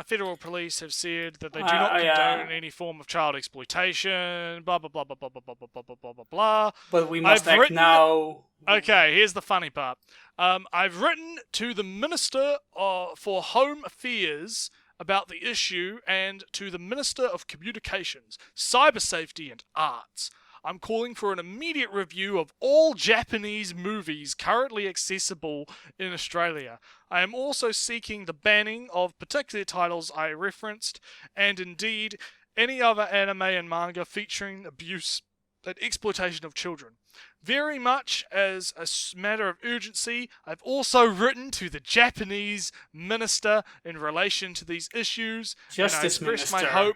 Federal police have said that they do not condone any form of child exploitation, blah blah blah blah blah blah blah blah blah blah blah blah. But we must act now. Okay, here's the funny part. I've written to the Minister for Home Affairs about the issue and to the Minister of Communications, Cyber Safety and Arts. I'm calling for an immediate review of all Japanese movies currently accessible in Australia. I am also seeking the banning of particular titles I referenced, and indeed any other anime and manga featuring abuse and exploitation of children. Very much as a matter of urgency, I've also written to the Japanese minister in relation to these issues. Justice Minister.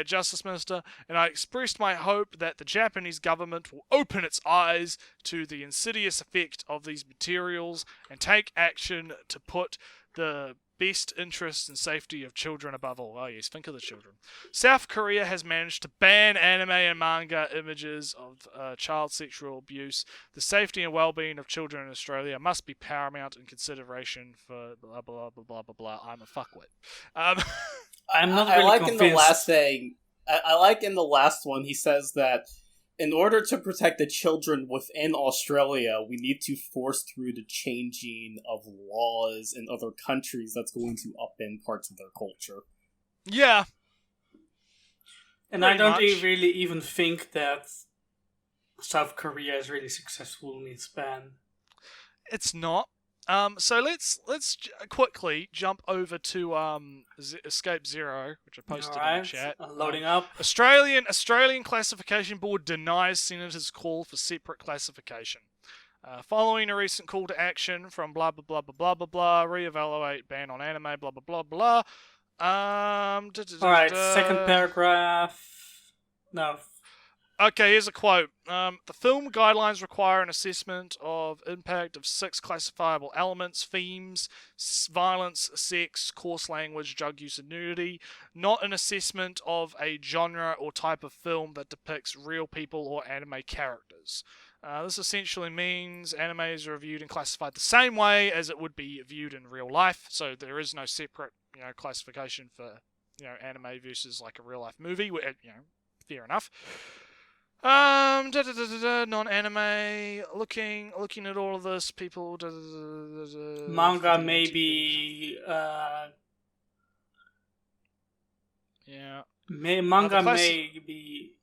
Justice Minister, and I expressed my hope that the Japanese government will open its eyes to the insidious effect of these materials and take action to put the best interests and safety of children above all. Oh yes, think of the children. South Korea has managed to ban anime and manga images of child sexual abuse. The safety and well-being of children in Australia must be paramount in consideration for blah blah blah blah blah blah. I'm a fuckwit. I'm not really convinced. In the last thing, I like in the last one, he says that in order to protect the children within Australia, we need to force through the changing of laws in other countries that's going to upend parts of their culture. Yeah. And I don't really even think that South Korea is really successful in its ban. It's not. So let's quickly jump over to Escape Zero, which I posted in the chat. Loading up. Australian Classification Board denies Senator's call for separate classification. Following a recent call to action from blah blah blah blah blah blah blah, reevaluate ban on anime, blah blah blah blah. Alright, second paragraph. No. Okay, here's a quote. The film guidelines require an assessment of impact of 6 classifiable elements: themes, violence, sex, coarse language, drug use, and nudity, not an assessment of a genre or type of film that depicts real people or anime characters. This essentially means anime is reviewed and classified the same way as it would be viewed in real life, so there is no separate, classification for, anime versus like a real life movie. Fair enough. Non-anime. Looking at all of this, people. Manga maybe. Yeah. Manga may be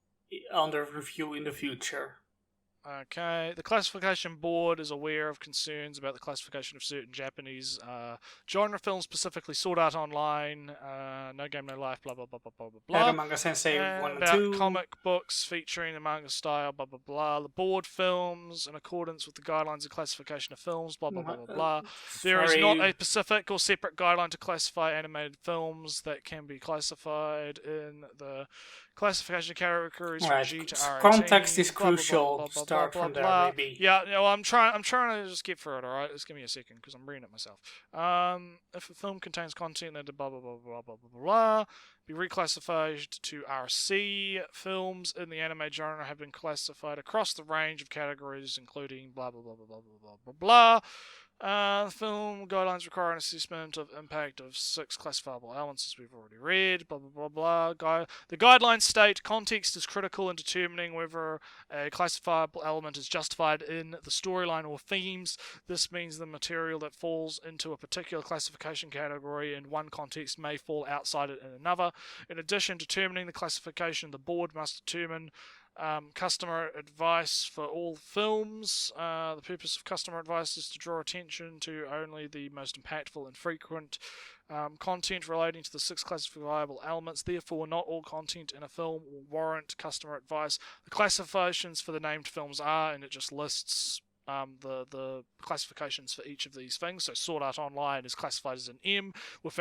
under review in the future. Okay. The classification board is aware of concerns about the classification of certain Japanese genre films specifically sought out online. No Game, No Life, blah, blah, blah, blah, blah, blah. Manga Sensei 1 and 2. Comic books featuring the manga style, blah, blah, blah. The board films in accordance with the guidelines of classification of films, blah, blah, blah, blah, blah. There is not a specific or separate guideline to classify animated films that can be classified in the classification categories from G to R18. Context is crucial. Start from there, maybe. Yeah, I'm trying to just get through it. All right, just give me a second because I'm reading it myself. If a film contains content that blah blah blah blah blah blah blah, be reclassified to RC. Films in the anime genre have been classified across the range of categories, including blah blah blah blah blah blah blah blah. Film guidelines require an assessment of impact of 6 classifiable elements, as we've already read. Blah blah blah blah. The guidelines state context is critical in determining whether a classifiable element is justified in the storyline or themes. This means the material that falls into a particular classification category in one context may fall outside it in another. In addition, determining the classification, the board must determine Customer advice for all films. The purpose of customer advice is to draw attention to only the most impactful and frequent content relating to the 6 classifiable elements. Therefore, not all content in a film will warrant customer advice. The classifications for the named films are, and it just lists the classifications for each of these things. So Sword Art Online is classified as an M, with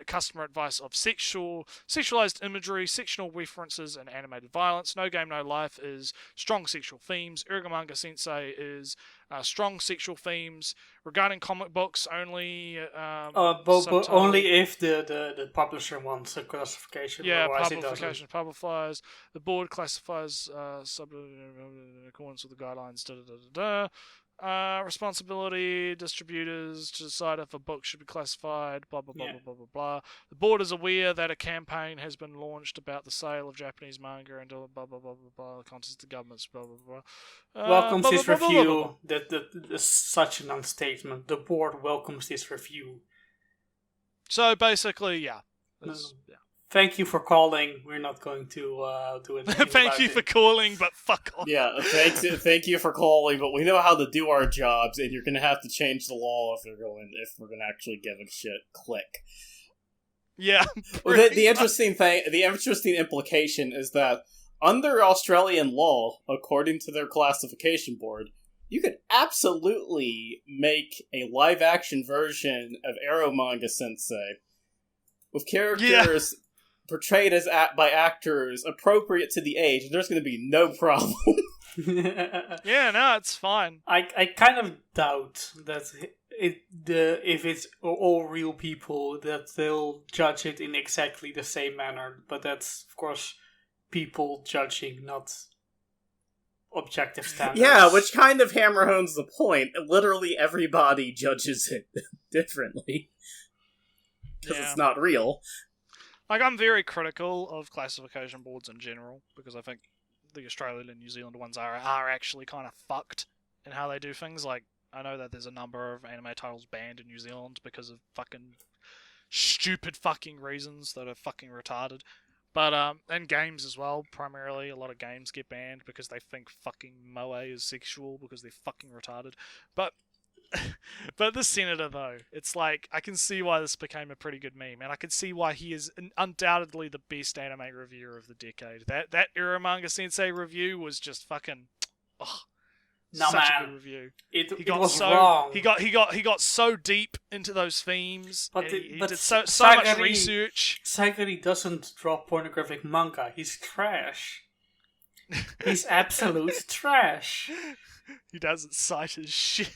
customer advice of sexualized imagery, sectional references, and animated violence. No Game No Life is strong sexual themes. Urugamanga Sensei is strong sexual themes. Regarding comic books, only but only if the publisher wants a classification. Yeah, publication publifies. The board classifies in accordance with the guidelines. Responsibility distributors to decide if a book should be classified. Blah blah blah blah blah blah blah. The board is aware that a campaign has been launched about the sale of Japanese manga and blah blah blah blah blah. Contest the governments. Blah blah blah. Welcomes this review. That's such an understatement. The board welcomes this review. So basically, yeah. Thank you for calling. We're not going to do it. Thank you for calling, but fuck off. Yeah, thank you for calling, but we know how to do our jobs, and you're gonna have to change the law if we're gonna actually give a shit. Click. Yeah. Well, the interesting implication is that under Australian law, according to their classification board, you could absolutely make a live-action version of Eromanga Sensei with characters portrayed by actors appropriate to the age, and there's going to be no problem. Yeah, no, it's fine. I kind of doubt that if it's all real people, that they'll judge it in exactly the same manner. But that's, of course, people judging, not objective standards. Yeah, which kind of hammer hones the point. Literally everybody judges it differently. Because it's not real. Like, I'm very critical of classification boards in general, because I think the Australian and New Zealand ones are actually kind of fucked in how they do things. Like, I know that there's a number of anime titles banned in New Zealand because of fucking stupid fucking reasons that are fucking retarded. But, and games as well, primarily. A lot of games get banned because they think fucking moe is sexual because they're fucking retarded. But the senator, though, it's like, I can see why this became a pretty good meme, and I can see why he is undoubtedly the best anime reviewer of the decade. That Eromanga Sensei review was just fucking, such a good review. It was wrong. He got so deep into those themes. But he did so much research. Sagari doesn't draw pornographic manga. He's trash. He's absolute trash. He doesn't cite his shit.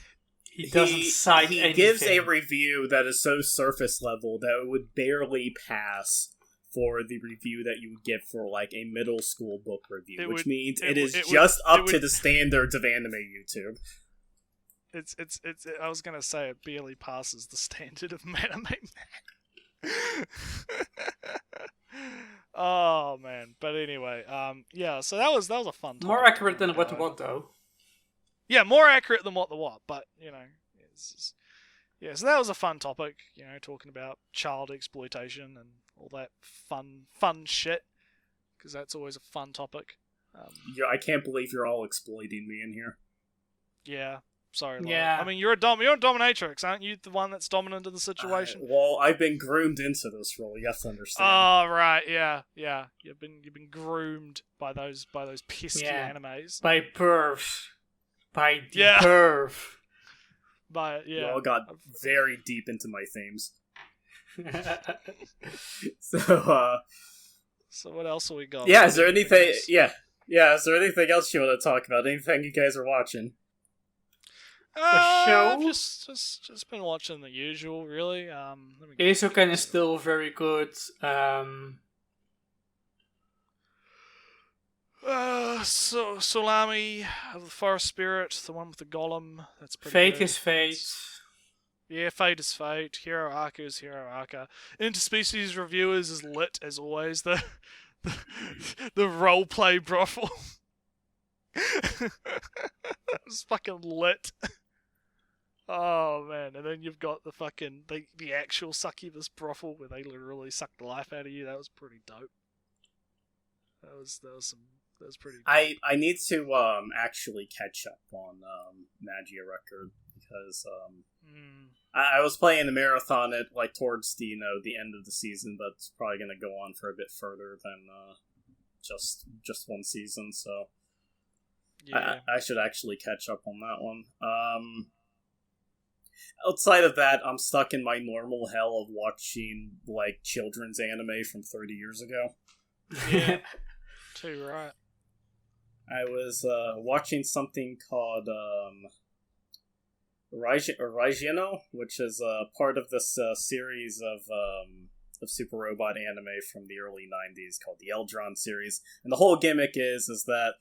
He doesn't cite anything. He gives a review that is so surface level that it would barely pass for the review that you would get for like a middle school book review, which means it is just up to the standards of anime YouTube. It's I was gonna say it barely passes the standard of anime man. Oh man, but anyway, yeah. So that was a fun topic. More accurate than What the What though. Yeah, more accurate than What the What, but you know, yeah. So that was a fun topic. You know, talking about child exploitation and all that fun shit, because that's always a fun topic. Yeah, I can't believe you're all exploiting me in here. Yeah, sorry. Yeah. I mean, you're a dominatrix, aren't you? The one that's dominant in the situation. Well, I've been groomed into this role. You have to understand. Oh right, yeah. You've been groomed by those pesky animes. By pervs. By the perv. You all got very deep into my themes. So what else have we got? Yeah, is there anything? Yeah, is there anything else you want to talk about? Anything you guys are watching? Show? Just been watching the usual, really. Eizouken is still very good. So Solami of the Forest Spirit, the one with the golem. That's pretty Fate good. is Fate. Yeah, Fate is Fate. Hero Aka is Hero Aka. Interspecies Reviewers is lit as always. The roleplay brothel. That was fucking lit. Oh man, and then you've got the fucking the actual succubus brothel where they literally suck the life out of you. That was pretty dope. That was some That's pretty. I need to actually catch up on Magia Record because I was playing the marathon at like towards the the end of the season, but it's probably going to go on for a bit further than just one season. So yeah. I should actually catch up on that one. Outside of that, I'm stuck in my normal hell of watching like children's anime from 30 years ago. Yeah, too right. I was watching something called Raijino, which is part of this series of Super Robot anime from the early 90s called the Eldron series. And the whole gimmick is that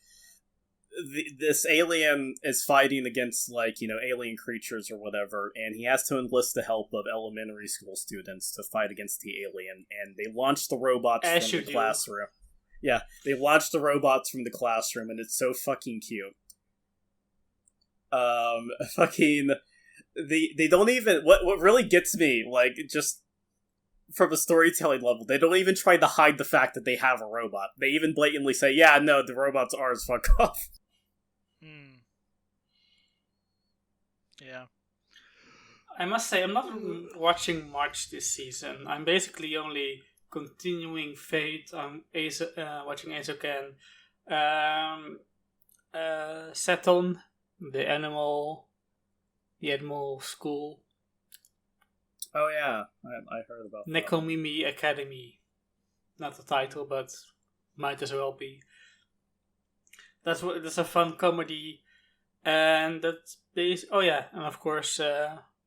this alien is fighting against, like, alien creatures or whatever, and he has to enlist the help of elementary school students to fight against the alien, and they launch the robots from the classroom. Yeah, they launch the robots from the classroom, and it's so fucking cute. They don't even... What really gets me, like, just from a storytelling level, they don't even try to hide the fact that they have a robot. They even blatantly say, yeah, no, the robot's ours, fuck off. Yeah. I must say, I'm not watching much this season. I'm basically only continuing Fate. I'm watching Eizouken. Seton, the animal school. Oh yeah, I heard about that. Nekomimi Academy. Not the title, but might as well be. That's a fun comedy, and that's based. Oh yeah, and of course,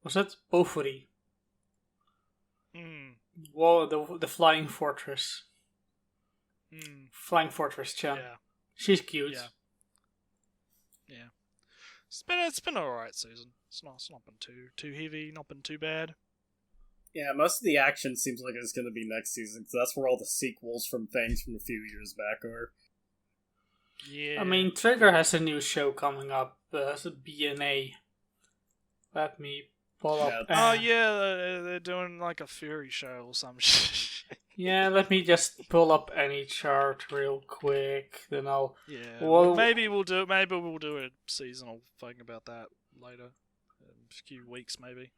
was it Bofuri? Whoa, the Flying Fortress. Flying Fortress Chan. Yeah. She's cute. Yeah. It's been alright season. It's not been too heavy, not been too bad. Yeah, most of the action seems like it's going to be next season, because that's where all the sequels from things from a few years back are. Yeah. I mean, Trigger has a new show coming up, it's a BNA. Let me pull up. Oh yeah, they're doing like a Fury show or some shit. Yeah, let me just pull up any chart real quick, then I'll... Yeah, well, maybe we'll do a seasonal thing about that later. In a few weeks, maybe.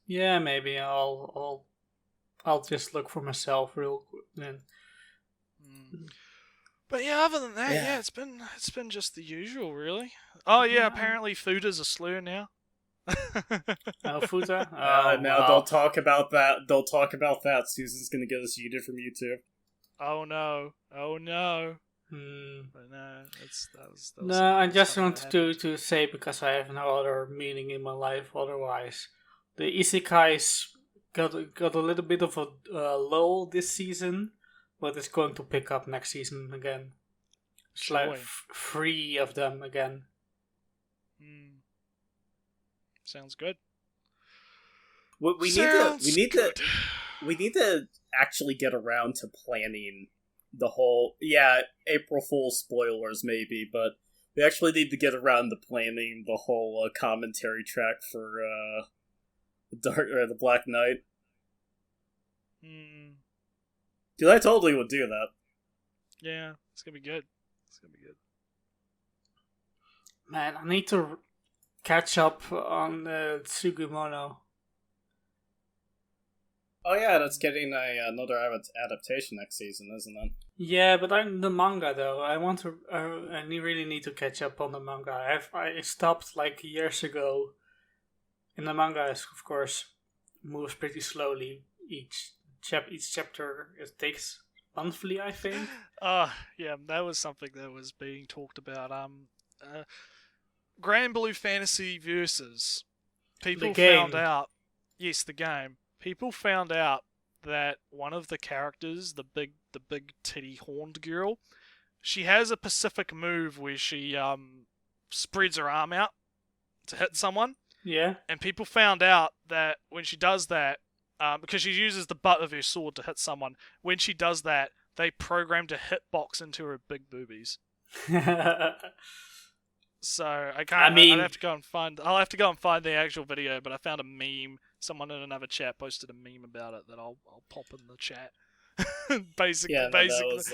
Yeah, maybe I'll just look for myself real quick then. But yeah, other than that, yeah, it's been just the usual, really. Oh yeah, apparently Futa's a slur now. Oh, Futa? Now don't talk about that. Don't talk about that. Susan's gonna get us yeeted from YouTube. Oh no! But no, that was I just wanted to say, because I have no other meaning in my life otherwise. The isekais got a little bit of a lull this season, but it's going to pick up next season again. It's like 3 of them again. Sounds good. We need to actually get around to planning the whole... Yeah, April Fool's spoilers maybe, but we actually need to get around to planning the whole commentary track for the Black Knight. Dude, I totally would do that. Yeah, it's gonna be good. Man, I need to catch up on Tsugumono. Oh yeah, that's getting another adaptation next season, isn't it? Yeah, but I'm the manga though. I really need to catch up on the manga. I stopped like years ago. And the manga, of course, moves pretty slowly. Each chapter it takes monthly, I think. Yeah, that was something that was being talked about. Grand Blue Fantasy Versus. People found out. Yes, the game. People found out that one of the characters, the big titty horned girl, she has a specific move where she spreads her arm out to hit someone. Yeah. And people found out that when she does that, because she uses the butt of her sword to hit someone, when she does that, they programmed a hitbox into her big boobies. So I'll have to go and find the actual video, but I found a meme. Someone in another chat posted a meme about it that I'll pop in the chat. basically, Yeah, no, that was,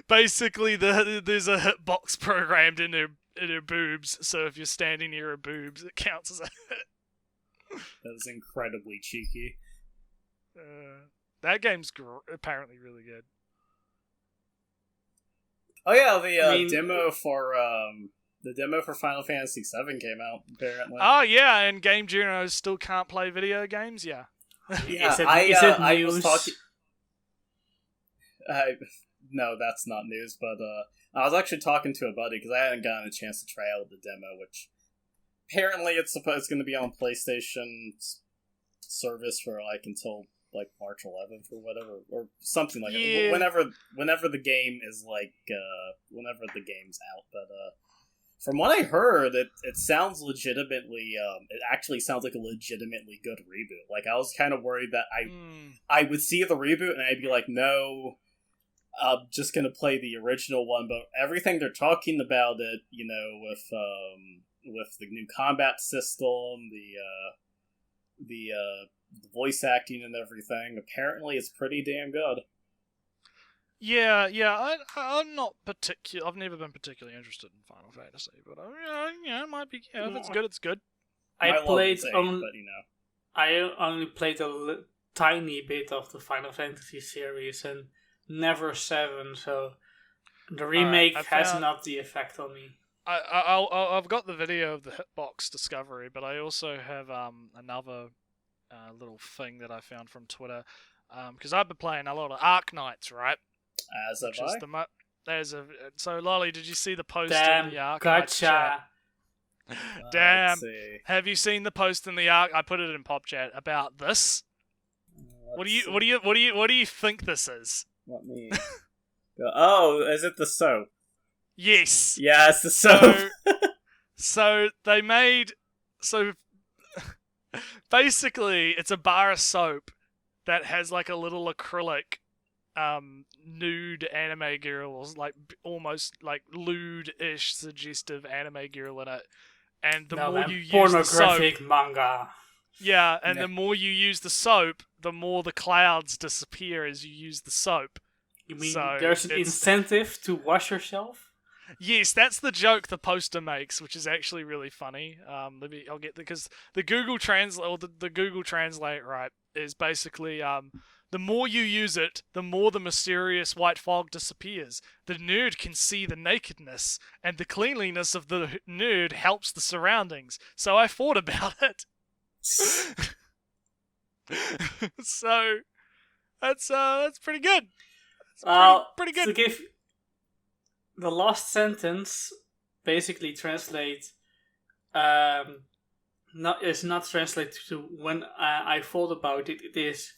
basically, there's a hitbox programmed in her boobs, so if you're standing near her boobs, it counts as a hit. That was incredibly cheeky. That game's apparently really good. Oh yeah, the demo for Final Fantasy VII came out, apparently. Oh yeah, and Game Journos still can't play video games. Yeah. Yeah, is it I news? was talking. No, that's not news. But I was actually talking to a buddy because I hadn't gotten a chance to try out the demo, which apparently it's going to be on PlayStation's service for until March 11th or whatever, or something like that. Whenever the game is whenever the game's out. But from what I heard, it sounds legitimately. It actually sounds like a legitimately good reboot. Like, I was kind of worried that I would see the reboot and I'd be like, no, I'm just gonna play the original one. But everything they're talking about it, with the new combat system, the voice acting and everything, apparently it's pretty damn good. Yeah, I'm not particular. I've never been particularly interested in Final Fantasy, but it might be. Yeah, if it's good, it's good. I only played a tiny bit of the Final Fantasy series and never 7, so the remake has not the effect on me. I've got the video of the Hitbox discovery, but I also have another little thing that I found from Twitter, because I've been playing a lot of Arknights, right? As have I. So Lolly, did you see the post Damn, in the Arknights gotcha. chat? Damn, see. have you seen the post in the I put it in pop chat about this? What do you think this is? Let me. Oh, is it the soap? Yes. Yeah, it's the soap. So they made basically it's a bar of soap that has like a little acrylic nude anime girl, almost like lewd-ish suggestive anime girl in it, and the more you use the soap, pornographic manga. yeah, and the more you use the soap, the more the clouds disappear as you use the soap. You mean there's an incentive to wash yourself? Yes, that's the joke the poster makes, which is actually really funny. I'll get because the Google Translate or the Google Translate, right, is basically the more you use it, the more the mysterious white fog disappears. The nerd can see the nakedness, and the cleanliness of the nerd helps the surroundings. So I thought about it. So that's pretty good. Pretty good. To give the last sentence, basically translate. It's not translated to when I thought about it. It is.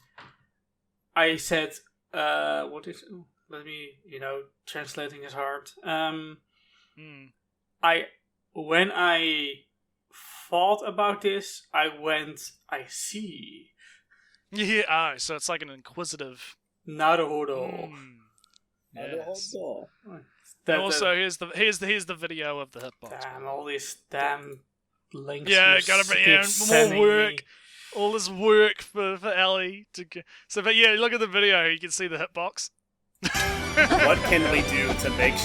I said, what is? Let me, translating is hard. When I thought about this, I see. Yeah, so it's like an inquisitive. Naruhodo. Yes. And also, here's the video of the Hitbox. Damn, all these damn links. Yeah, gotta be more work. Me. All this work for Ellie to go. So, but yeah, look at the video. You can see the Hitbox. What can we do to make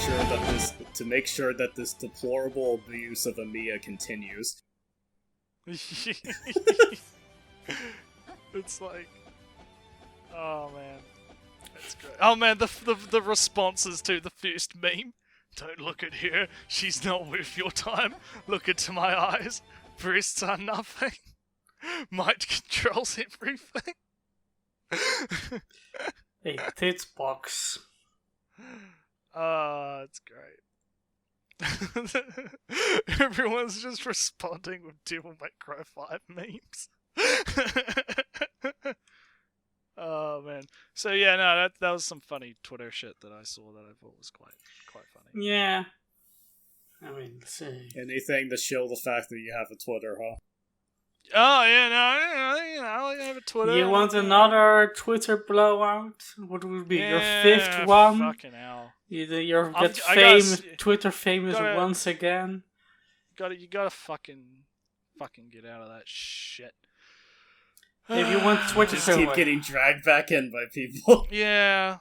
sure that this deplorable abuse of Amiya continues? It's like, oh man, that's great. Oh man, the responses to the first meme. Don't look at her. She's not worth your time. Look into my eyes. Breasts are nothing. Might controls everything. A tits box. It's great. Everyone's just responding with Devil May Cry 5 memes. Oh man. So yeah, no, that was some funny Twitter shit that I saw that I thought was quite funny. Yeah. I mean, let's see. Anything to show the fact that you have a Twitter, huh? Oh yeah, no, I have a Twitter. You want another Twitter blowout? What would be your 5th one? Fucking hell. You're Twitter famous once again. You gotta fucking get out of that shit. If you want Twitter, just keep getting dragged back in by people. Yeah.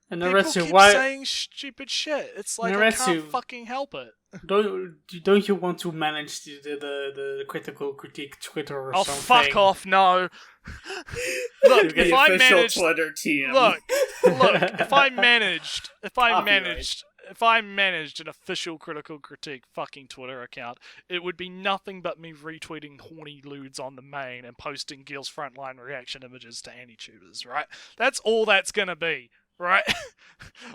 And people keep saying stupid shit. It's like I can't fucking help it. Don't you want to manage the critical critique Twitter or something? Oh, fuck off! No. Look, if I managed Twitter TM. Look. If I managed an official critical critique fucking Twitter account, it would be nothing but me retweeting horny lewds on the main and posting Gil's frontline reaction images to AniTubers, right? That's all that's gonna be, right?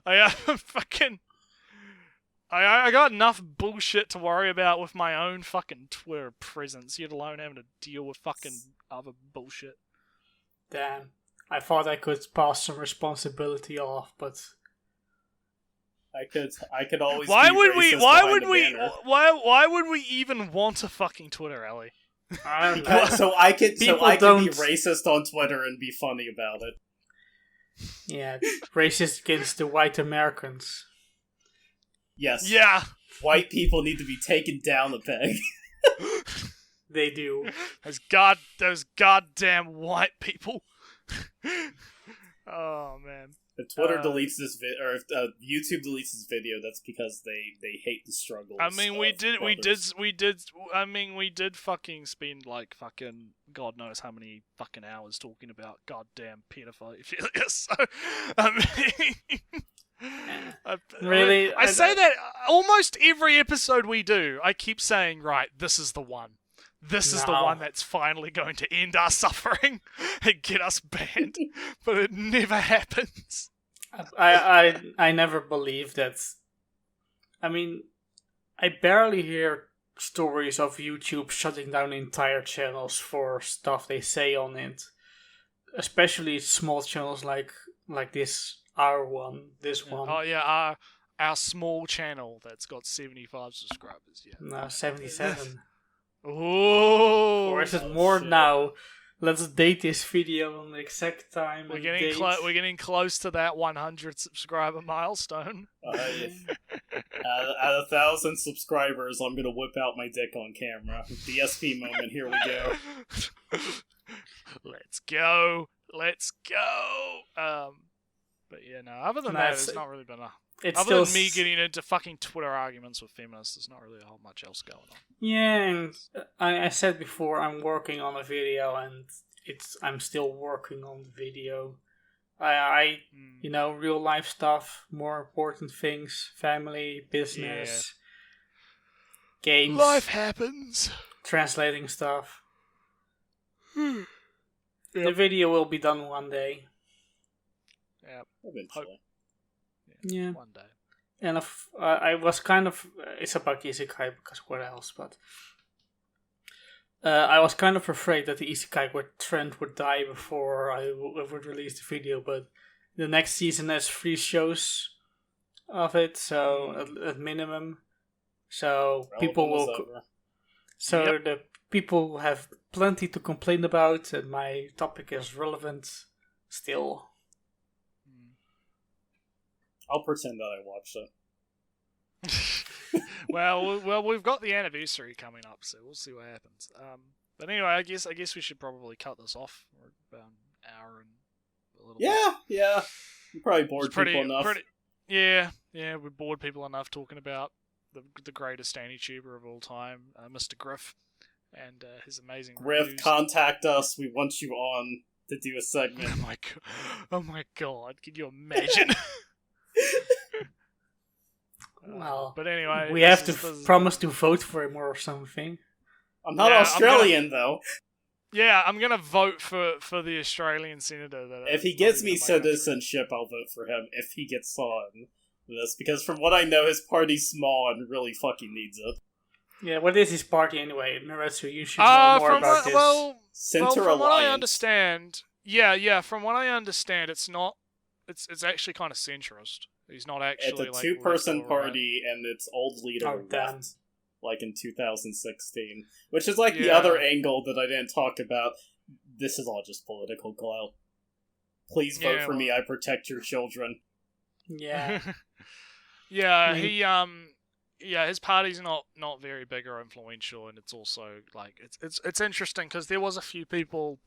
I got enough bullshit to worry about with my own fucking Twitter presence, yet alone having to deal with fucking other bullshit. Damn. I thought I could pass some responsibility off, but I could always. Why would we even want a fucking Twitter, Ellie? So I can be racist on Twitter and be funny about it. Yeah, racist against the white Americans. Yes. Yeah. White people need to be taken down a peg. They do. Those goddamn white people. Oh man. If Twitter deletes this or if YouTube deletes this video, that's because they hate the struggle. I mean, we did fucking spend like fucking God knows how many fucking hours talking about goddamn pedophilia. So, I mean, really, I say that almost every episode we do. I keep saying, right, this is the one. This is the one that's finally going to end our suffering and get us banned, but it never happens. I never believe that. I mean, I barely hear stories of YouTube shutting down entire channels for stuff they say on it, especially small channels like this this one. Oh yeah, our small channel that's got 75 subscribers. Yeah, no, 77. Oh, or is it more now? Let's date this video on the exact time. We're getting close to that 100 subscriber milestone. At 1,000 subscribers, I'm gonna whip out my dick on camera. DSP moment. Here we go. Let's go. But yeah, no. Other than that, it's not really been a. Other than me getting into fucking Twitter arguments with feminists, there's not really a whole much else going on. Yeah, and I said before, I'm working on a video, and I'm still working on the video. Real life stuff, more important things, family, business, games. Life happens. Translating stuff. The video will be done one day. Yeah, eventually. Yeah. One day. And I was kind of... It's about Isekai, because what else, but... I was kind of afraid that the Isekai trend would die before I would release the video, but the next season has 3 shows of it, so at minimum. So people will... the people have plenty to complain about, and my topic is relevant still. I'll pretend that I watched it. well, we've got the anniversary coming up, so we'll see what happens. But anyway, I guess we should probably cut this off. We're about an hour and a little bit. Yeah. You probably bored people enough. Yeah, we bored people enough talking about the greatest AniTuber of all time, Mr. Griff, and his amazing Griff, reviews. Contact us. We want you on to do a segment. Oh my god! Can you imagine? Well, but anyway, we have to promise to vote for him or something. I'm not Australian, though. Yeah, I'm gonna vote for the Australian senator. If he gets me citizenship, I'll vote for him. If he gets on this, because from what I know, his party's small and really fucking needs it. Yeah, what is his party anyway? Naretsu, you should know more about this. From what I understand, from what I understand, it's not. It's actually kind of centrist. He's not actually. It's a 2-person party, and its old leader left, like in 2016, which is like the other angle that I didn't talk about. This is all just political clout. Please vote for me. I protect your children. Yeah. Yeah. his party's not very big or influential, and it's also like it's interesting because there was a few people,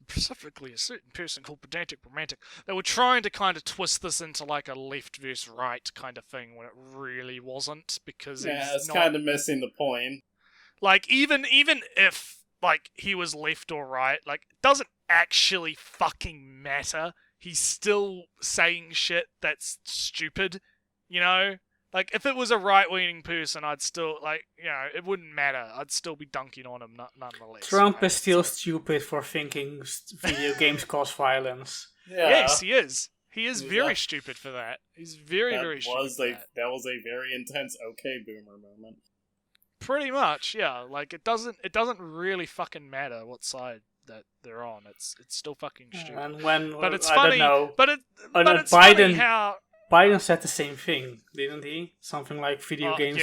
specifically a certain person called Pedantic Romantic, that were trying to kind of twist this into like a left versus right kind of thing when it really wasn't, because it's kind of missing the point. Like even if like he was left or right, like it doesn't actually fucking matter. He's still saying shit that's stupid, you know? Like, if it was a right-leaning person, I'd still, like, you know, it wouldn't matter. I'd still be dunking on him nonetheless. Trump is still stupid for thinking video games cause violence. Yeah. Yes, he is. He is very stupid for that. He's very stupid for that. That was a very intense okay boomer moment. Pretty much, yeah. Like, it doesn't really fucking matter what side that they're on. It's still fucking stupid. And when, but it's I funny. Don't know. But it's funny how Biden said the same thing, didn't he? Something like video games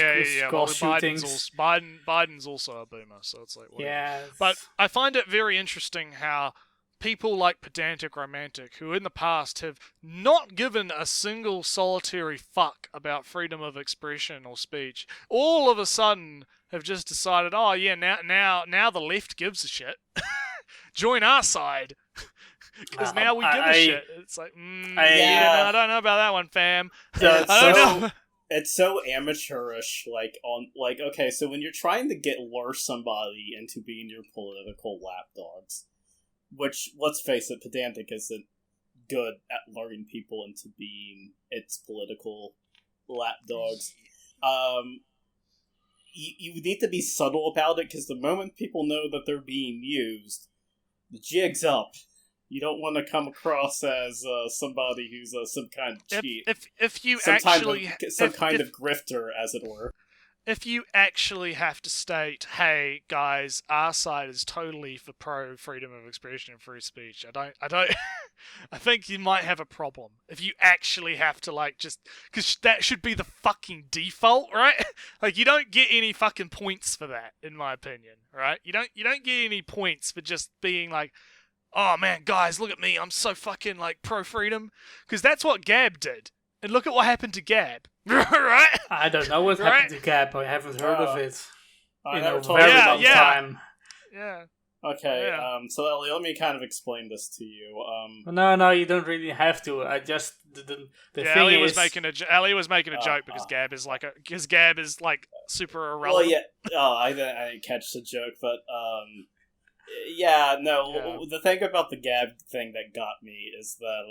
cause shootings. Biden's also a boomer, so it's like whatever. Yeah. But I find it very interesting how people like Pedantic Romantic, who in the past have not given a single solitary fuck about freedom of expression or speech, all of a sudden have just decided, oh yeah, now the left gives a shit. Join our side. Because now we give a shit. It's like, I don't know about that one, fam. It's so amateurish. Okay, so when you're trying to lure somebody into being your political lapdogs, which, let's face it, Pedantic isn't good at luring people into being its political lapdogs. You need to be subtle about it, because the moment people know that they're being used, the jig's up. You don't want to come across as somebody who's some kind of cheat. If you some actually kind of grifter, as it were. If you actually have to state, hey guys, our side is totally for pro freedom of expression and free speech, I don't I think you might have a problem if you actually have to because that should be the fucking default, right? Like, you don't get any fucking points for that, in my opinion, right? You don't get any points for just being like, oh man, guys, look at me, I'm so fucking pro-freedom. Because that's what Gab did. And look at what happened to Gab. Right? I don't know what happened to Gab, I haven't heard of it. I in never a told very you long about time. Yeah. Okay, Yeah. So Ellie, let me kind of explain this to you. No, you don't really have to. I just the thing Ellie is, Ellie was making a joke because Gab is super irrelevant. Well, yeah, I didn't catch the joke, but the thing about the Gab thing that got me is that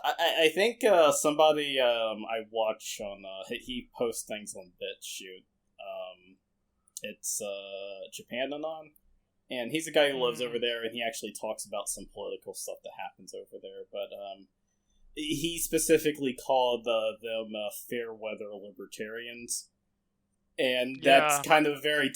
I think somebody I watch on he posts things on BitChute. It's Japan Anon, and he's a guy who lives over there, and he actually talks about some political stuff that happens over there. But he specifically called them fair weather libertarians, and that's kind of very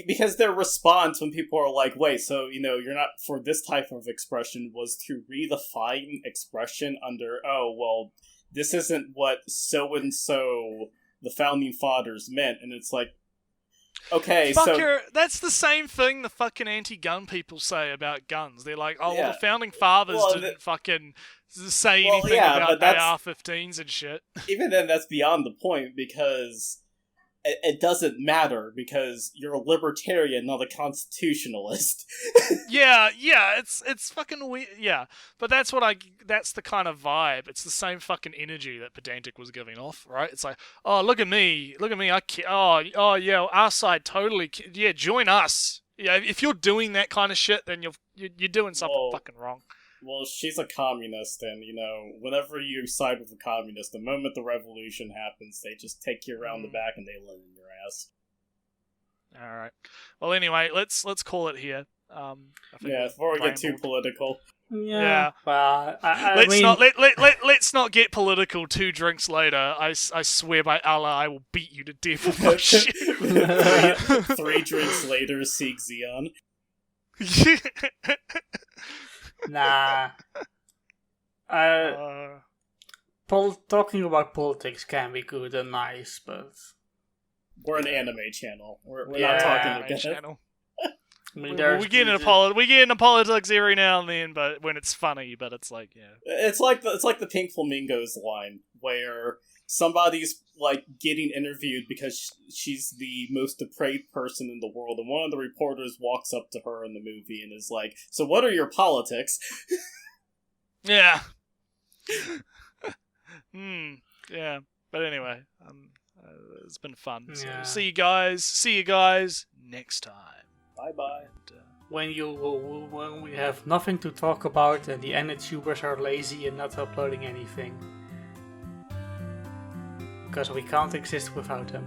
because their response when people are like, wait, so, you're not for this type of expression, was to redefine expression under, oh, well, this isn't what so-and-so the founding fathers meant. And it's like, okay, that's the same thing the fucking anti-gun people say about guns. They're like, oh, well, the founding fathers didn't fucking say anything about AR-15s and shit. Even then, that's beyond the point, because it doesn't matter, because you're a libertarian, not a constitutionalist. yeah, it's fucking weird. Yeah, but that's the kind of vibe. It's the same fucking energy that Pedantic was giving off, right? It's like, oh, look at me, our side totally, join us. Yeah, if you're doing that kind of shit, then you're doing something fucking wrong. Well, she's a communist, and, whenever you side with a communist, the moment the revolution happens, they just take you around the back and they lay in your ass. Alright. Well, anyway, let's call it here. Before we get too political. Yeah. Well, let's not get political 2 drinks later. I swear by Allah, I will beat you to death with my shit. 3 drinks later, seek Xeon. Nah. Talking about politics can be good and nice, but we're an anime channel. We're not talking about channel. We get into politics every now and then, but when it's funny. But it's like, it's like the Pink Flamingos line where somebody's like getting interviewed because she's the most depraved person in the world, and one of the reporters walks up to her in the movie and is like, "So what are your politics?" Yeah. Yeah. But anyway, it's been fun. So see you guys next time. Bye. When we have nothing to talk about and the NetTubers are lazy and not uploading anything. Because we can't exist without them.